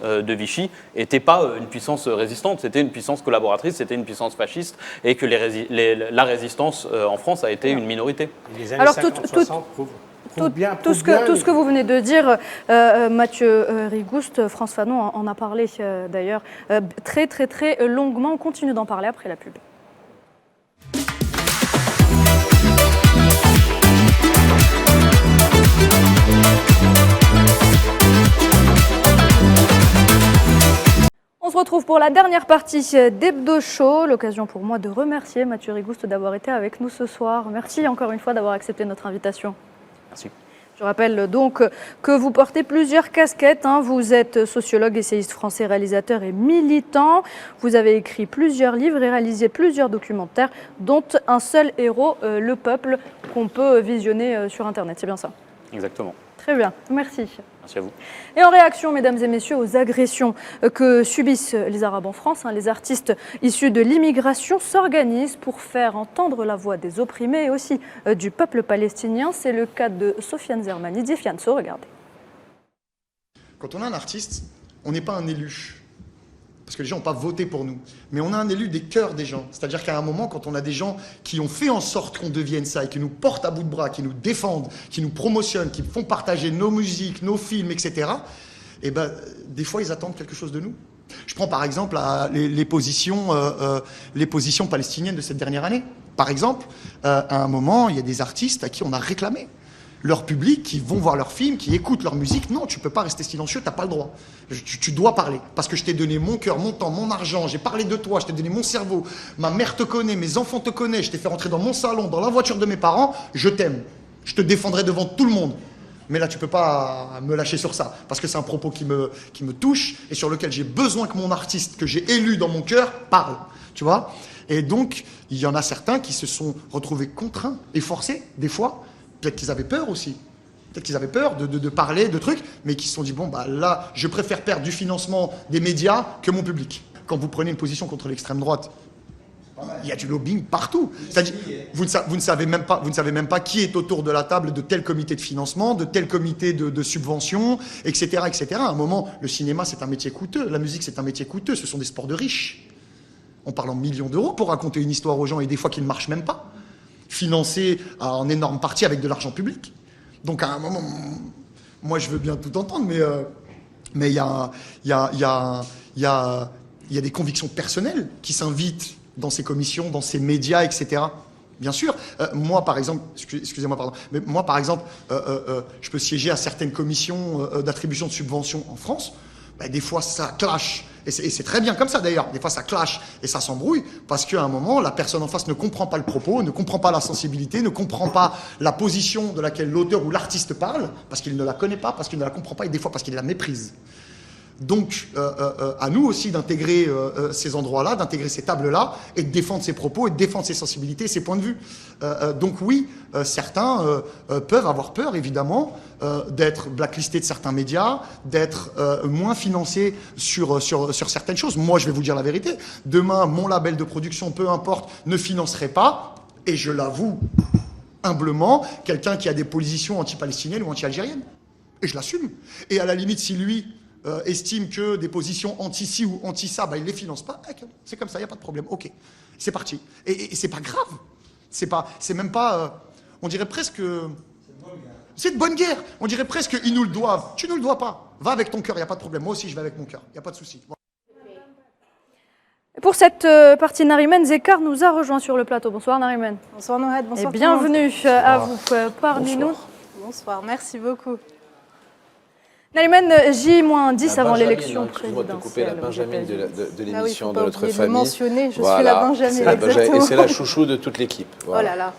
de Vichy, n'était pas une puissance résistante, c'était une puissance collaboratrice, c'était une puissance fasciste, et que la résistance en France a été une minorité. Les années 50-60 prouvent. Tout ce que vous venez de dire, Mathieu Rigouste, France Fanon en a parlé d'ailleurs très longuement. On continue d'en parler après la pub. On se retrouve pour la dernière partie d'Hebdo Show. L'occasion pour moi de remercier Mathieu Rigouste d'avoir été avec nous ce soir. Merci encore une fois d'avoir accepté notre invitation. Merci. Je rappelle donc que vous portez plusieurs casquettes. Vous êtes sociologue, essayiste français, réalisateur et militant. Vous avez écrit plusieurs livres et réalisé plusieurs documentaires, dont un seul héros, Le Peuple, qu'on peut visionner sur Internet. C'est bien ça? Exactement. Très bien, merci. Merci à vous. Et en réaction, mesdames et messieurs, aux agressions que subissent les Arabes en France, les artistes issus de l'immigration s'organisent pour faire entendre la voix des opprimés et aussi du peuple palestinien. C'est le cas de Sofiane Zermani. Sofiane, regardez. Quand on a un artiste, on n'est pas un élu. Parce que les gens n'ont pas voté pour nous. Mais on a un élu des cœurs des gens. C'est-à-dire qu'à un moment, quand on a des gens qui ont fait en sorte qu'on devienne ça et qui nous portent à bout de bras, qui nous défendent, qui nous promotionnent, qui font partager nos musiques, nos films, etc., eh ben, des fois, ils attendent quelque chose de nous. Je prends par exemple les positions palestiniennes de cette dernière année. Par exemple, à un moment, il y a des artistes à qui on a réclamé. Leur public, qui vont voir leurs films, qui écoutent leur musique, non, tu peux pas rester silencieux, t'as pas le droit. Tu dois parler, parce que je t'ai donné mon cœur, mon temps, mon argent, j'ai parlé de toi, je t'ai donné mon cerveau, ma mère te connaît, mes enfants te connaissent, je t'ai fait rentrer dans mon salon, dans la voiture de mes parents, je t'aime. Je te défendrai devant tout le monde. Mais là, tu peux pas me lâcher sur ça, parce que c'est un propos qui me touche, et sur lequel j'ai besoin que mon artiste, que j'ai élu dans mon cœur, parle. Tu vois ? Et donc, il y en a certains qui se sont retrouvés contraints et forcés, des fois. Peut-être qu'ils avaient peur aussi. Peut-être qu'ils avaient peur de parler de trucs, mais qui se sont dit, bon, bah là, je préfère perdre du financement des médias que mon public. Quand vous prenez une position contre l'extrême droite, il y a du lobbying partout. C'est-à-dire, vous ne savez même pas qui est autour de la table de tel comité de financement, de tel comité de subvention, etc., etc. À un moment, le cinéma, c'est un métier coûteux. La musique, c'est un métier coûteux. Ce sont des sports de riches. On parle en millions d'euros pour raconter une histoire aux gens, et des fois qui ne marche même pas. Financé en énorme partie avec de l'argent public. Donc à un moment, moi je veux bien tout entendre, mais il y a des convictions personnelles qui s'invitent dans ces commissions, dans ces médias, etc. Bien sûr, moi par exemple, excusez-moi, pardon, mais moi par exemple, je peux siéger à certaines commissions d'attribution de subventions en France. Ben, des fois ça clash, et c'est très bien comme ça d'ailleurs, des fois ça clash et ça s'embrouille, parce qu'à un moment, la personne en face ne comprend pas le propos, ne comprend pas la sensibilité, ne comprend pas la position de laquelle l'auteur ou l'artiste parle, parce qu'il ne la connaît pas, parce qu'il ne la comprend pas, et des fois parce qu'il la méprise. Donc, à nous aussi d'intégrer ces endroits-là, d'intégrer ces tables-là, et de défendre ses propos, et de défendre ses sensibilités, ses points de vue. Donc oui, certains peuvent avoir peur, évidemment, d'être blacklistés de certains médias, d'être moins financés sur certaines choses. Moi, je vais vous dire la vérité. Demain, mon label de production, peu importe, ne financerait pas, et je l'avoue humblement, quelqu'un qui a des positions anti-palestiniennes ou anti-algériennes. Et je l'assume. Et à la limite, si lui estime que des positions anti-ci ou anti-ça, bah, il ne les finance pas, c'est comme ça, il n'y a pas de problème, ok, c'est parti. Et c'est pas grave, c'est même pas, on dirait presque, c'est de bonne guerre, on dirait presque, ils nous le doivent, tu nous le dois pas, va avec ton cœur, il n'y a pas de problème, moi aussi je vais avec mon cœur, il n'y a pas de souci. Pour cette partie, Nariman Zekar nous a rejoint sur le plateau. Bonsoir Nariman. Bonsoir Nohad, bonsoir. Et bienvenue à vous parmi nous. Bonsoir, merci beaucoup. Nariman, J-10 avant l'élection présidentielle. Excuse-moi de te couper, la Benjamin de l'émission de notre famille. Je mentionner, je voilà, suis la Benjamin, exactement. Et c'est la chouchou de toute l'équipe. Voilà. Oh là là.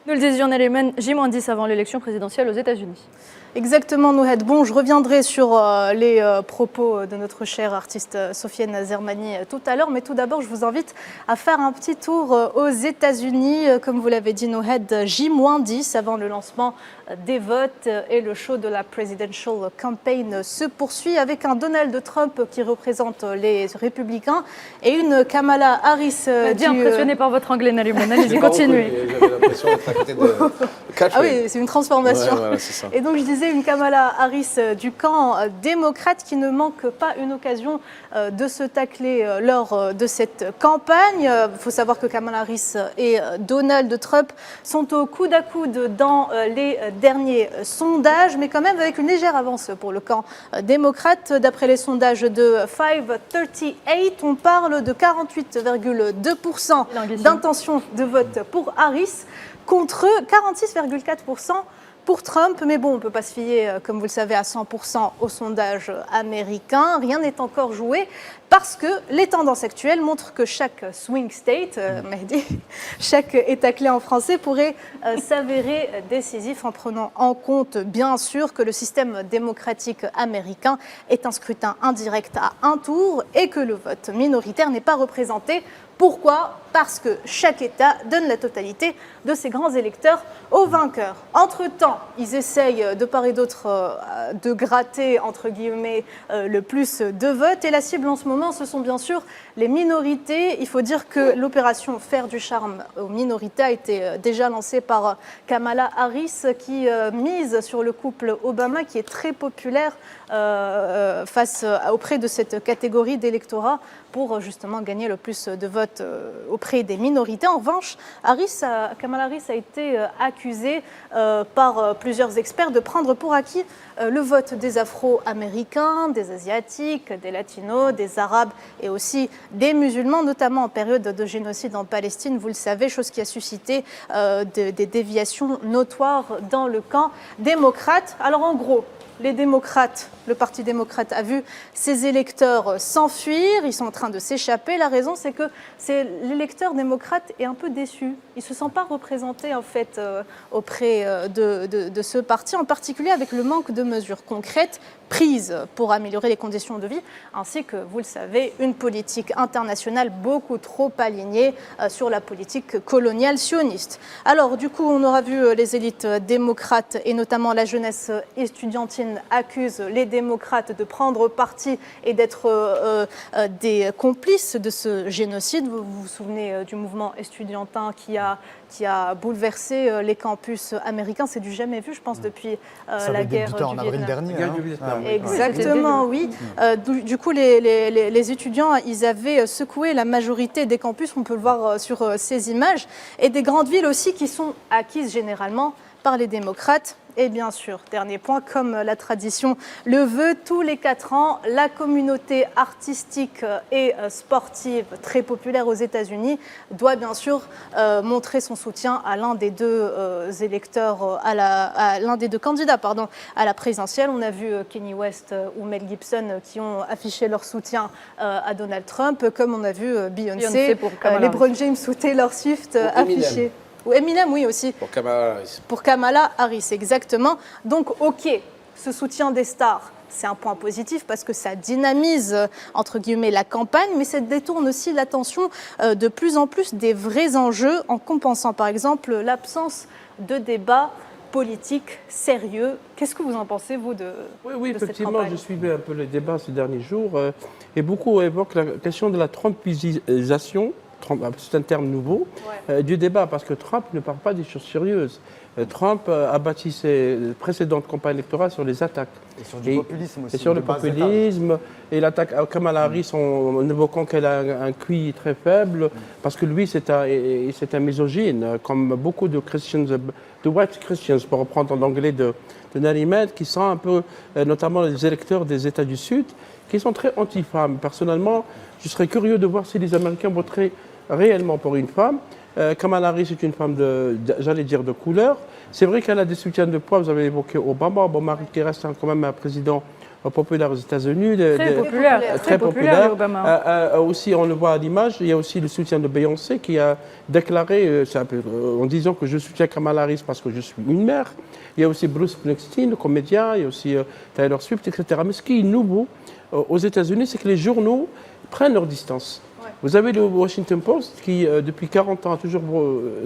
Nous le disions, Nariman, J-10 avant l'élection présidentielle aux États-Unis. Exactement, Nohed. Bon, je reviendrai sur les propos de notre chère artiste Sofiane Zermani tout à l'heure, mais tout d'abord, je vous invite à faire un petit tour aux États-Unis. Comme vous l'avez dit, Nohed, J-10 avant le lancement des votes et le show de la Presidential Campaign se poursuit avec un Donald Trump qui représente les Républicains et une Kamala Harris. Impressionné par votre anglais, Nariman. Allez-y, continuez. J'avais l'impression d'être à côté de Catherine. Ah oui, c'est une transformation. Ouais, voilà, c'est ça. Et donc, je disais une Kamala Harris du camp démocrate qui ne manque pas une occasion de se tacler lors de cette campagne. Il faut savoir que Kamala Harris et Donald Trump sont au coude à coude dans les derniers sondages, mais quand même avec une légère avance pour le camp démocrate. D'après les sondages de 538, on parle de 48,2% d'intention de vote pour Harris contre 46,4% pour Trump, mais bon, on ne peut pas se fier, comme vous le savez, à 100% au sondage américain. Rien n'est encore joué parce que les tendances actuelles montrent que chaque swing state, Mehdi, chaque État clé en français pourrait s'avérer décisif en prenant en compte, bien sûr, que le système démocratique américain est un scrutin indirect à un tour et que le vote minoritaire n'est pas représenté Pourquoi ? Parce que chaque État donne la totalité de ses grands électeurs aux vainqueurs. Entre-temps, ils essayent de part et d'autre de gratter, entre guillemets, le plus de votes. Et la cible en ce moment, ce sont bien sûr les minorités. Il faut dire que l'opération Faire du charme aux minorités a été déjà lancée par Kamala Harris, qui mise sur le couple Obama, qui est très populaire auprès de cette catégorie d'électorat pour justement gagner le plus de votes auprès des minorités. En revanche, Kamala Harris a été accusée par plusieurs experts de prendre pour acquis le vote des Afro-Américains, des Asiatiques, des Latinos, des Arabes et aussi des musulmans, notamment en période de génocide en Palestine, vous le savez, chose qui a suscité des déviations notoires dans le camp démocrate. Alors en gros, les démocrates, le Parti démocrate a vu ses électeurs s'enfuir, ils sont en train de s'échapper. La raison, c'est que l'électeur démocrate est un peu déçu. Il ne se sent pas représenté en fait auprès de ce parti, en particulier avec le manque de mesures concrètes prises pour améliorer les conditions de vie, ainsi que, vous le savez, une politique internationale beaucoup trop alignée sur la politique coloniale sioniste. Alors, du coup, on aura vu les élites démocrates et notamment la jeunesse estudiantine accusent les démocrates de prendre parti et d'être des complices de ce génocide. Vous vous souvenez du mouvement estudiantin qui a bouleversé les campus américains. C'est du jamais vu, je pense, depuis la guerre du en avril Vietnam. dernier. Exactement, oui. Du coup, les étudiants, ils avaient secoué la majorité des campus, on peut le voir sur ces images, et des grandes villes aussi qui sont acquises généralement par les démocrates. Et bien sûr, dernier point, comme la tradition le veut, tous les 4 ans, la communauté artistique et sportive très populaire aux États-Unis doit bien sûr montrer son soutien à l'un des deux électeurs, à l'un des deux candidats à la présidentielle. On a vu Kanye West ou Mel Gibson qui ont affiché leur soutien à Donald Trump, comme on a vu Beyoncé, LeBron James ou Taylor Swift afficher. Ou Eminem, oui, aussi. Pour Kamala Harris. Pour Kamala Harris, exactement. Donc, OK, ce soutien des stars, c'est un point positif parce que ça dynamise, entre guillemets, la campagne, mais ça détourne aussi l'attention de plus en plus des vrais enjeux en compensant, par exemple, l'absence de débat politique sérieux. Qu'est-ce que vous en pensez, vous, de Oui, de cette effectivement, campagne ? je suivais un peu les débats ces derniers jours et beaucoup évoquent la question de la trumpisation. C'est un terme nouveau, du débat, parce que Trump ne parle pas des choses sérieuses. Trump a bâti ses précédentes campagnes électorales sur les attaques. Et sur du populisme aussi. Et sur le populisme, et l'attaque à Kamala Harris en évoquant qu'elle a un QI très faible, parce que lui, c'est un misogyne, comme beaucoup de Christians, de white Christians, pour reprendre en anglais de Nanny Med, qui sont un peu, notamment les électeurs des États du Sud, qui sont très anti-femmes. Personnellement, je serais curieux de voir si les Américains voteraient réellement pour une femme. Kamala Harris est une femme j'allais dire de couleur. C'est vrai qu'elle a des soutiens de poids. Vous avez évoqué Obama qui reste quand même un président populaire aux États-Unis. Très populaire, Obama. Aussi, on le voit à l'image, il y a aussi le soutien de Beyoncé qui a déclaré, en disant que je soutiens Kamala Harris parce que je suis une mère. Il y a aussi Bruce Springsteen, le comédien, il y a aussi Taylor Swift, etc. Mais ce qui est nouveau aux États-Unis, c'est que les journaux prennent leur distance. Vous avez le Washington Post qui, depuis 40 ans, a toujours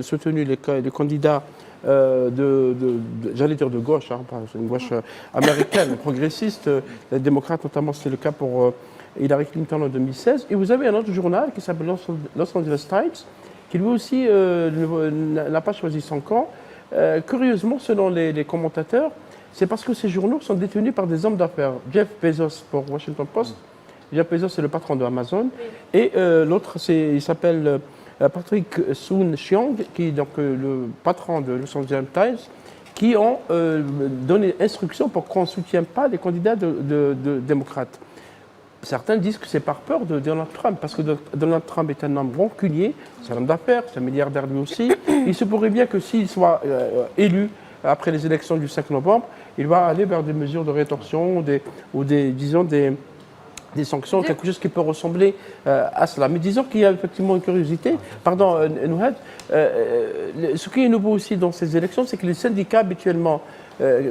soutenu les candidats j'allais dire de gauche, une gauche américaine, progressiste. Les démocrates, notamment, c'était le cas pour Hillary Clinton en 2016. Et vous avez un autre journal qui s'appelle Los Angeles Times, qui lui aussi n'a pas choisi son camp. Curieusement, selon les commentateurs, c'est parce que ces journaux sont détenus par des hommes d'affaires. Jeff Bezos pour Washington Post. Jeff Bezos, c'est le patron de Amazon. Et l'autre, il s'appelle Patrick Soon-Shiong, qui est donc le patron de Los Angeles Times, qui ont donné instruction pour qu'on ne soutienne pas les candidats de démocrates. Certains disent que c'est par peur de Donald Trump, parce que Donald Trump est un homme rancunier, c'est un homme d'affaires, c'est un milliardaire lui aussi. Il se pourrait bien que s'il soit élu après les élections du 5 novembre, il va aller vers des mesures de rétorsion ou des sanctions, quelque chose qui peut ressembler à cela. Mais disons qu'il y a effectivement une curiosité. Pardon, Nouhad. Ce qui est nouveau aussi dans ces élections, c'est que les syndicats habituellement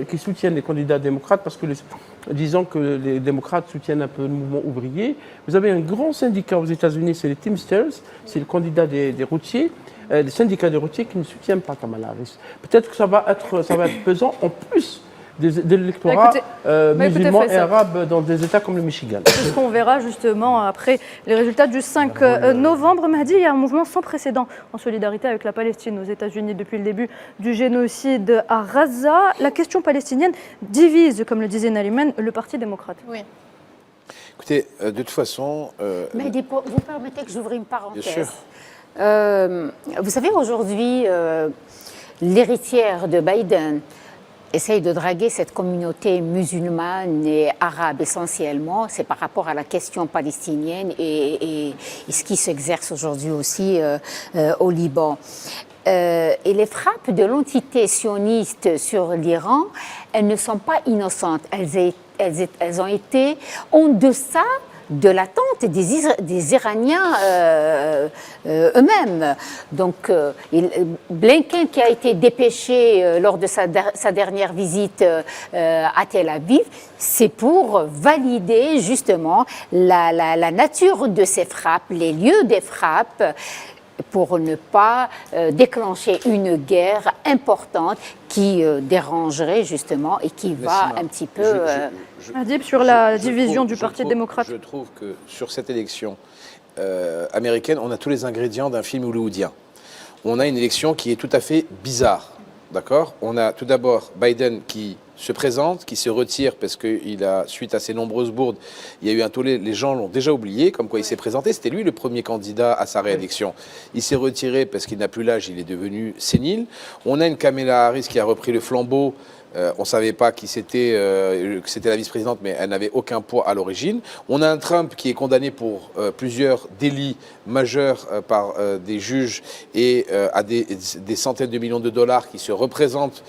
qui soutiennent les candidats démocrates, parce que disons que les démocrates soutiennent un peu le mouvement ouvrier. Vous avez un grand syndicat aux États-Unis, c'est les Teamsters, c'est le candidat des routiers, les syndicats des routiers qui ne soutiennent pas Kamala Harris. Peut-être que ça va être pesant en plus de l'électorat musulman et arabe dans des États comme le Michigan. C'est ce qu'on verra justement après les résultats du 5 novembre. Mahdi, il y a un mouvement sans précédent en solidarité avec la Palestine aux États-Unis depuis le début du génocide à Gaza. La question palestinienne divise, comme le disait Nariman, le Parti démocrate. Oui. Écoutez, de toute façon... Mais vous permettez que j'ouvre une parenthèse. Bien sûr. Vous savez, aujourd'hui, l'héritière de Biden essaye de draguer cette communauté musulmane et arabe essentiellement. C'est par rapport à la question palestinienne et ce qui s'exerce aujourd'hui aussi au Liban. Et les frappes de l'entité sioniste sur l'Iran, elles ne sont pas innocentes. Elles ont été en deçà de l'attente des Iraniens eux-mêmes. Donc, Blinken, qui a été dépêché lors de sa dernière visite à Tel Aviv, c'est pour valider justement la nature de ces frappes, les lieux des frappes, pour ne pas déclencher une guerre importante qui dérangerait justement et qui va un petit peu... Adib, sur la division du Parti démocrate. Je trouve que sur cette élection américaine, on a tous les ingrédients d'un film hollywoodien. On a une élection qui est tout à fait bizarre, d'accord ? On a tout d'abord Biden qui se présente, qui se retire parce qu'il a, suite à ses nombreuses bourdes, il y a eu un tollé, les gens l'ont déjà oublié, comme quoi il s'est présenté, c'était lui le premier candidat à sa réélection. Il s'est retiré parce qu'il n'a plus l'âge, il est devenu sénile. On a une Kamala Harris qui a repris le flambeau. On ne savait pas qui c'était, que c'était la vice-présidente, mais elle n'avait aucun poids à l'origine. On a un Trump qui est condamné pour plusieurs délits majeurs par des juges et à des centaines de millions de dollars qui se représentent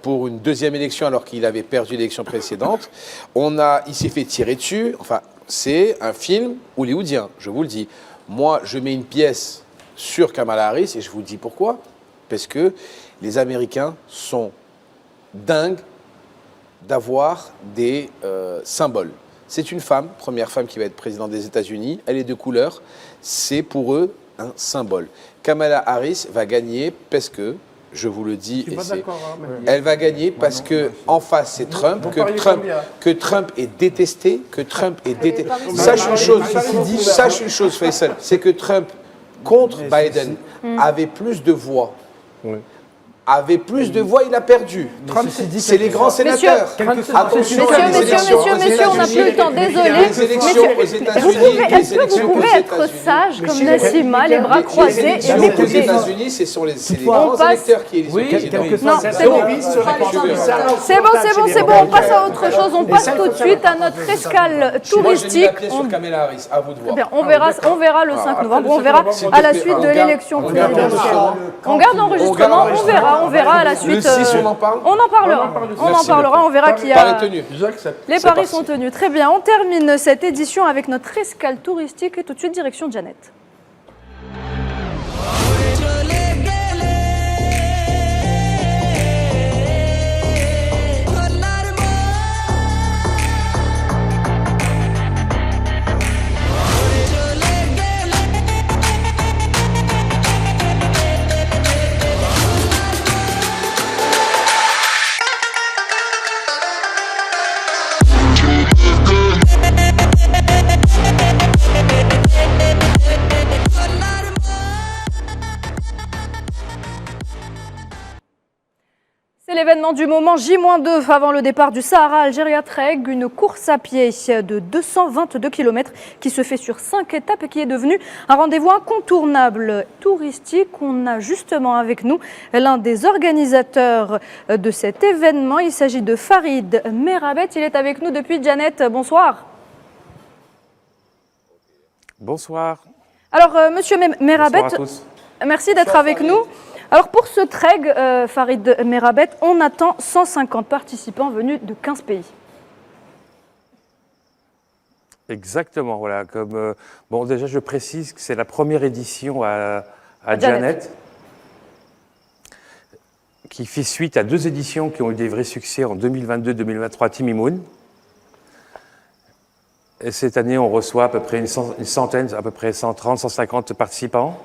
pour une deuxième élection alors qu'il avait perdu l'élection précédente. Il s'est fait tirer dessus. Enfin, c'est un film hollywoodien, je vous le dis. Moi, je mets une pièce sur Kamala Harris et je vous dis pourquoi. Parce que les Américains sont dingue d'avoir des symboles. C'est une femme, première femme qui va être présidente des États-Unis, elle est de couleur, c'est pour eux un symbole. Kamala Harris va gagner parce que, je vous le dis, elle va gagner parce que en face c'est Trump, que Trump est détesté, Sache une chose, Faisal, c'est que Trump contre Biden avait plus de voix. Avait plus de voix, il a perdu. C'est les grands sénateurs. Attention, messieurs, on n'a plus le temps, désolé. Les élections aux États-Unis. Est-ce que vous pouvez être sage comme Nassima, les bras croisés et m'écouter? Les États-Unis, c'est les grands électeurs qui élisent. Non, c'est bon. C'est bon, on passe à autre chose. On passe tout de suite à notre escale touristique. On verra le 5 novembre, on verra à la suite de l'élection présidentielle. On garde l'enregistrement, on verra à la suite. Le 6, on en parle ? On en parlera, on verra qu'il y a... Les paris sont tenus. Très bien, on termine cette édition avec notre escale touristique et tout de suite direction Janet. C'est l'événement du moment, J-2 avant le départ du Sahara Algéria Trek, une course à pied de 222 km qui se fait sur 5 étapes et qui est devenue un rendez-vous incontournable touristique. On a justement avec nous l'un des organisateurs de cet événement. Il s'agit de Farid Merabet. Il est avec nous depuis Janet. Bonsoir. Bonsoir. Alors, monsieur Merabet, bonsoir à tous. Merci d'être avec nous. Alors pour ce trek, Farid Merabet, on attend 150 participants venus de 15 pays. Exactement, voilà. Bon, déjà, je précise que c'est la première édition à Janet. qui fait suite à 2 éditions qui ont eu des vrais succès en 2022-2023, Timimoun. Et cette année, on reçoit à peu près une centaine, à peu près 130, 150 participants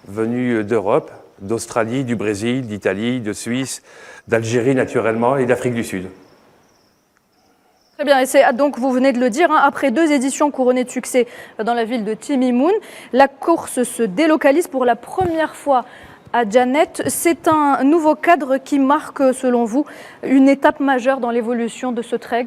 venus d'Europe, d'Australie, du Brésil, d'Italie, de Suisse, d'Algérie naturellement et d'Afrique du Sud. Très bien, et c'est donc, vous venez de le dire, après 2 éditions couronnées de succès dans la ville de Timimoun, la course se délocalise pour la première fois à Djanet. C'est un nouveau cadre qui marque, selon vous, une étape majeure dans l'évolution de ce trek?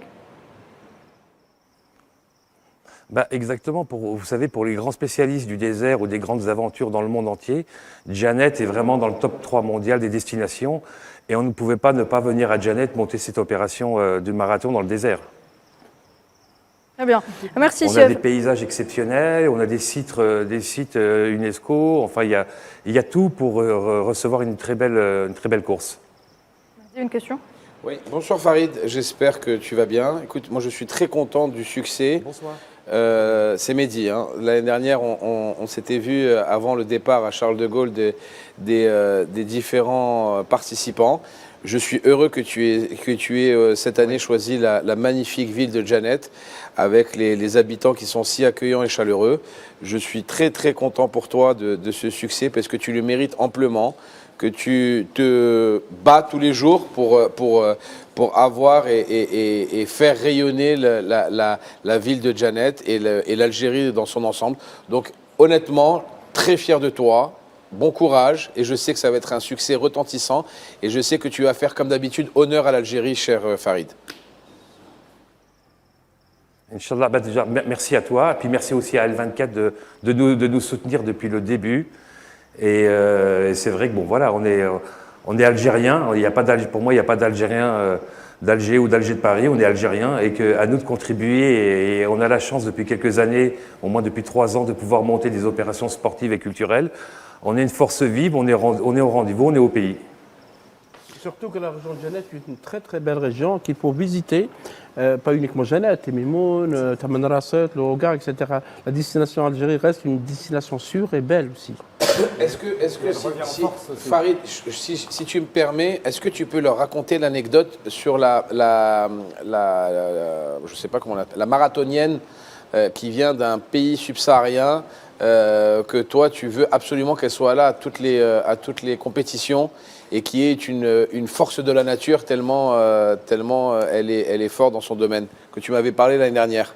Exactement. Vous savez, pour les grands spécialistes du désert ou des grandes aventures dans le monde entier, Djanet est vraiment dans le top 3 mondial des destinations. Et on ne pouvait pas ne pas venir à Djanet monter cette opération du marathon dans le désert. Très bien. Merci. On a des paysages exceptionnels, on a des sites UNESCO. Enfin, il y a tout pour recevoir une très belle course. Une question? Oui, bonsoir Farid, j'espère que tu vas bien. Écoute, moi je suis très content du succès. Bonsoir. C'est Mehdi. L'année dernière, on s'était vu avant le départ à Charles de Gaulle des différents participants. Je suis heureux que tu aies cette année choisi la magnifique ville de Djanet avec les habitants qui sont si accueillants et chaleureux. Je suis très très content pour toi de ce succès parce que tu le mérites amplement, que tu te bats tous les jours pour avoir et faire rayonner la ville de Djanet et l'Algérie dans son ensemble. Donc honnêtement, très fier de toi. Bon courage, et je sais que ça va être un succès retentissant, et je sais que tu vas faire comme d'habitude honneur à l'Algérie, cher Farid. Inch'Allah, déjà, merci à toi, et puis merci aussi à L24 de nous soutenir depuis le début. Et c'est vrai que bon, voilà, on est algériens. Pour moi, il n'y a pas d'Algérien d'Alger ou d'Alger de Paris. On est algériens, et qu'à nous de contribuer. Et on a la chance depuis quelques années, au moins depuis 3 ans, de pouvoir monter des opérations sportives et culturelles. On est une force vive, on est au rendez-vous, on est au pays. Surtout que la région de Djanet est une très très belle région qu'il faut visiter, pas uniquement Djanet, Timimoun, Taman Rasset, le Hogar, etc. La destination Algérie reste une destination sûre et belle aussi. Est-ce que Farid, si tu me permets, est-ce que tu peux leur raconter l'anecdote sur je sais pas comment la marathonienne qui vient d'un pays subsaharien, que toi tu veux absolument qu'elle soit là à toutes les compétitions et qui est une force de la nature tellement elle est forte dans son domaine, que tu m'avais parlé l'année dernière.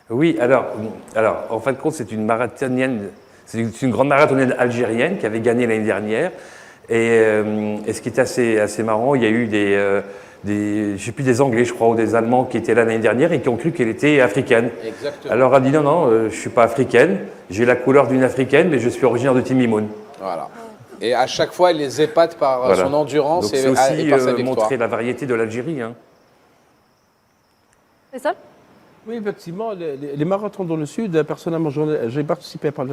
Oui, alors en fin de compte, c'est une grande marathonienne algérienne qui avait gagné l'année dernière. Et ce qui est assez marrant, il y a eu je sais plus, des Anglais, je crois, ou des Allemands qui étaient là l'année dernière et qui ont cru qu'elle était africaine. Exactement. Alors elle a dit non, je ne suis pas africaine, j'ai la couleur d'une africaine, mais je suis originaire de Timimoun. Voilà. Et à chaque fois, elle les épate par son endurance. Donc et c'est aussi par sa victoire. montrer la variété de l'Algérie. C'est ça? Oui, effectivement, les marathons dans le Sud, personnellement, j'ai participé par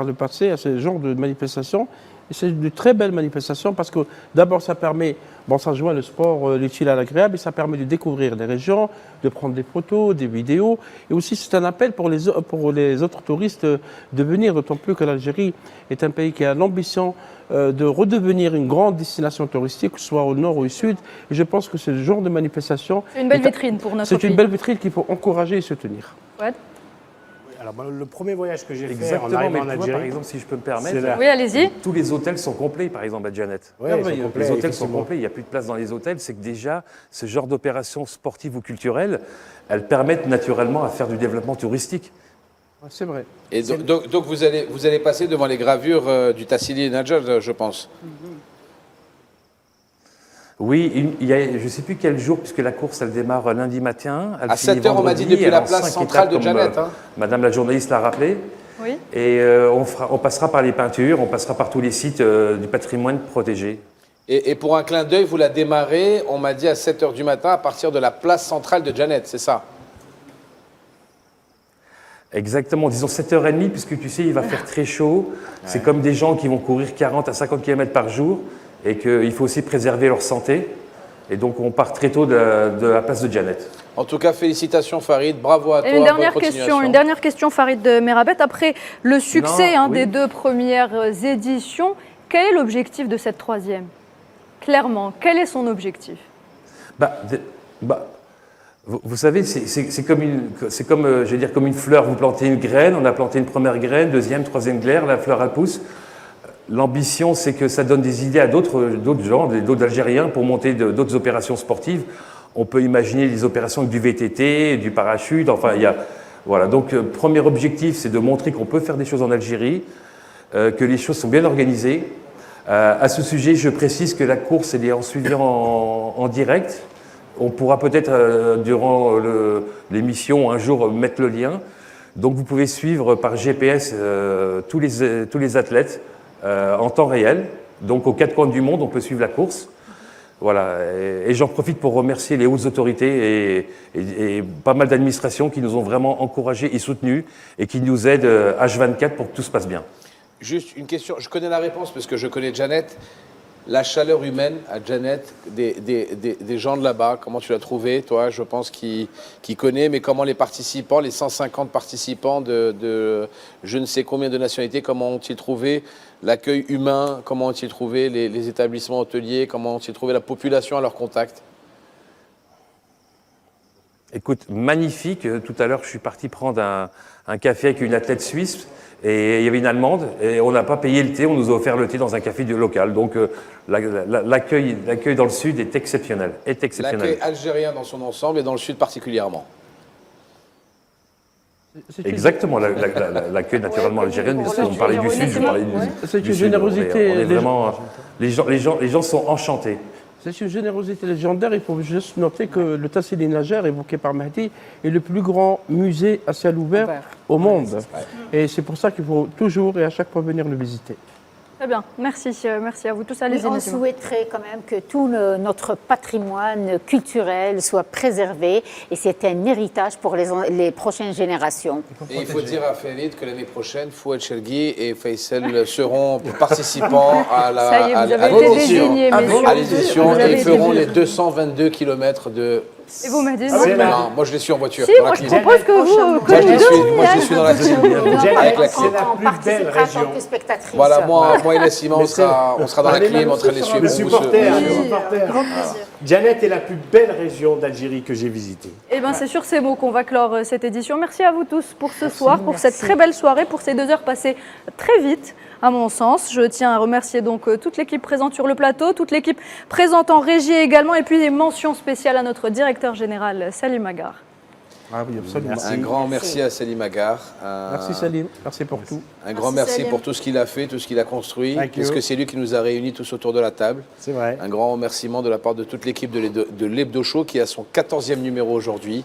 le passé à ce genre de manifestations. Et c'est de très belles manifestations parce que d'abord, ça permet, ça joint le sport, l'utile à l'agréable, et ça permet de découvrir les régions, de prendre des photos, des vidéos. Et aussi, c'est un appel pour les autres touristes de venir, d'autant plus que l'Algérie est un pays qui a l'ambition de redevenir une grande destination touristique, que ce soit au nord ou au sud. Et je pense que ce genre de manifestation... C'est une belle vitrine pour notre pays. C'est une belle vitrine qu'il faut encourager et soutenir. Ouais. Alors, le premier voyage que j'ai fait en Exactement, arrivant mais en tu vois, Algérie, par exemple, si je peux me permettre, Oui, allez-y. tous les hôtels sont complets, par exemple, à Djanet. ouais, ils sont complets, Les hôtels sont effectivement. complets, il n'y a plus de place dans les hôtels. C'est que déjà, ce genre d'opérations sportives ou culturelles, elles permettent naturellement à faire du développement touristique. C'est vrai. Et donc vous allez passer devant les gravures du Tassili et Najjar, je pense. Oui, je ne sais plus quel jour, puisque la course, elle démarre lundi matin. À 7h, on m'a dit, depuis la place centrale de Djanet. Madame la journaliste l'a rappelé. Oui. Et on passera par les peintures, on passera par tous les sites du patrimoine protégé. Et pour un clin d'œil, vous la démarrez, on m'a dit, à 7h du matin, à partir de la place centrale de Djanet, c'est ça? Exactement, disons 7h30, puisque tu sais, il va faire très chaud. C'est comme des gens qui vont courir 40 à 50 km par jour et qu'il faut aussi préserver leur santé. Et donc, on part très tôt de la place de Djanet. En tout cas, félicitations Farid, bravo à toi. Et une dernière question, Farid Merabet. Après le succès des 2 premières éditions, Quel est l'objectif de cette troisième? Clairement, quel est son objectif? Vous savez, c'est comme, je vais dire, comme une fleur. Vous plantez une graine, on a planté une première graine, deuxième, troisième graine, la fleur elle pousse. L'ambition, c'est que ça donne des idées à d'autres gens, d'autres Algériens, pour monter d'autres opérations sportives. On peut imaginer des opérations avec du VTT, du parachute, enfin, il y a... Voilà, donc premier objectif, c'est de montrer qu'on peut faire des choses en Algérie, que les choses sont bien organisées. À ce sujet, je précise que la course, elle est en suivi en direct. On pourra peut-être, durant l'émission, un jour mettre le lien. Donc vous pouvez suivre par GPS tous les athlètes en temps réel. Donc aux 4 coins du monde, on peut suivre la course. Voilà. Et j'en profite pour remercier les hautes autorités et pas mal d'administrations qui nous ont vraiment encouragés et soutenus et qui nous aident H24 pour que tout se passe bien. Juste une question, je connais la réponse parce que je connais Janet. La chaleur humaine à Janet, des gens de là-bas, comment tu l'as trouvé, toi? Je pense qu'il connaît, mais comment les participants, les 150 participants de je ne sais combien de nationalités, comment ont-ils trouvé l'accueil humain? Comment ont-ils trouvé les établissements hôteliers? Comment ont-ils trouvé la population à leur contact? Écoute, magnifique. Tout à l'heure, je suis parti prendre un café avec une athlète suisse. Et il y avait une Allemande, et on n'a pas payé le thé, on nous a offert le thé dans un café local. Donc l'accueil dans le Sud est exceptionnel. L'accueil algérien dans son ensemble et dans le Sud particulièrement. Exactement, l'accueil naturellement algérien, parce qu'on parlait du Sud, je parlais du Sud. C'est une générosité. On est vraiment, les gens sont enchantés. C'est une générosité légendaire. Il faut juste noter que le Tassili Najer, évoqué par Mahdi, est le plus grand musée à ciel ouvert au monde. Et c'est pour ça qu'il faut toujours et à chaque fois venir le visiter. Très bien, merci à vous tous. Allez-y, on souhaiterait quand même que tout notre patrimoine culturel soit préservé et c'est un héritage pour les prochaines générations. Et il faut dire à Farid que l'année prochaine, Fouad Chergui et Faisal seront participants à l'édition et ils feront les 222 km de... Et vous m'avez dit non, moi je les suis en voiture. Si, moi je propose que vous... Moi je les suis dans la clim. Avec la clim. On participera en tant que spectatrice. Voilà, moi et Nassima, on sera dans la clim en train de les suivre. Le supporter. Janet est la plus belle région d'Algérie que j'ai visitée. Eh bien, c'est sur ces mots qu'on va clore cette édition. Merci à vous tous pour ce soir, pour cette très belle soirée, pour ces 2 heures passées très vite. À mon sens, je tiens à remercier donc toute l'équipe présente sur le plateau, toute l'équipe présente en régie également, et puis des mentions spéciales à notre directeur général, Salim Agar. Ah oui, absolument. Un grand merci à Salim Agar. Merci Salim, merci pour tout. Un grand merci pour tout ce qu'il a fait, tout ce qu'il a construit, parce que c'est lui qui nous a réunis tous autour de la table. C'est vrai. Un grand remerciement de la part de toute l'équipe de l'Hebdo Show qui a son 14e numéro aujourd'hui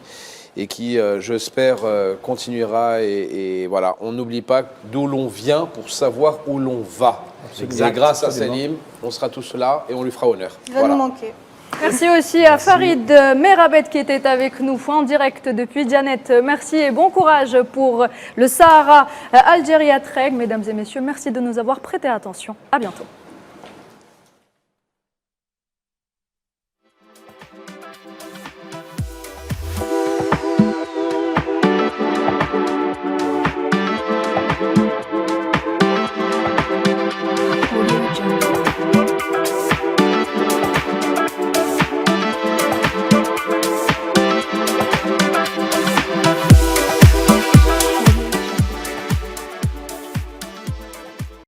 et qui, j'espère, continuera. Et voilà, on n'oublie pas d'où l'on vient pour savoir où l'on va. Exact, et grâce à Salim, on sera tous là et on lui fera honneur. Il va nous manquer. Merci aussi à Farid Merabet qui était avec nous en direct depuis Janet. Merci et bon courage pour le Sahara Algérie Trek. Mesdames et messieurs, merci de nous avoir prêté attention. À bientôt.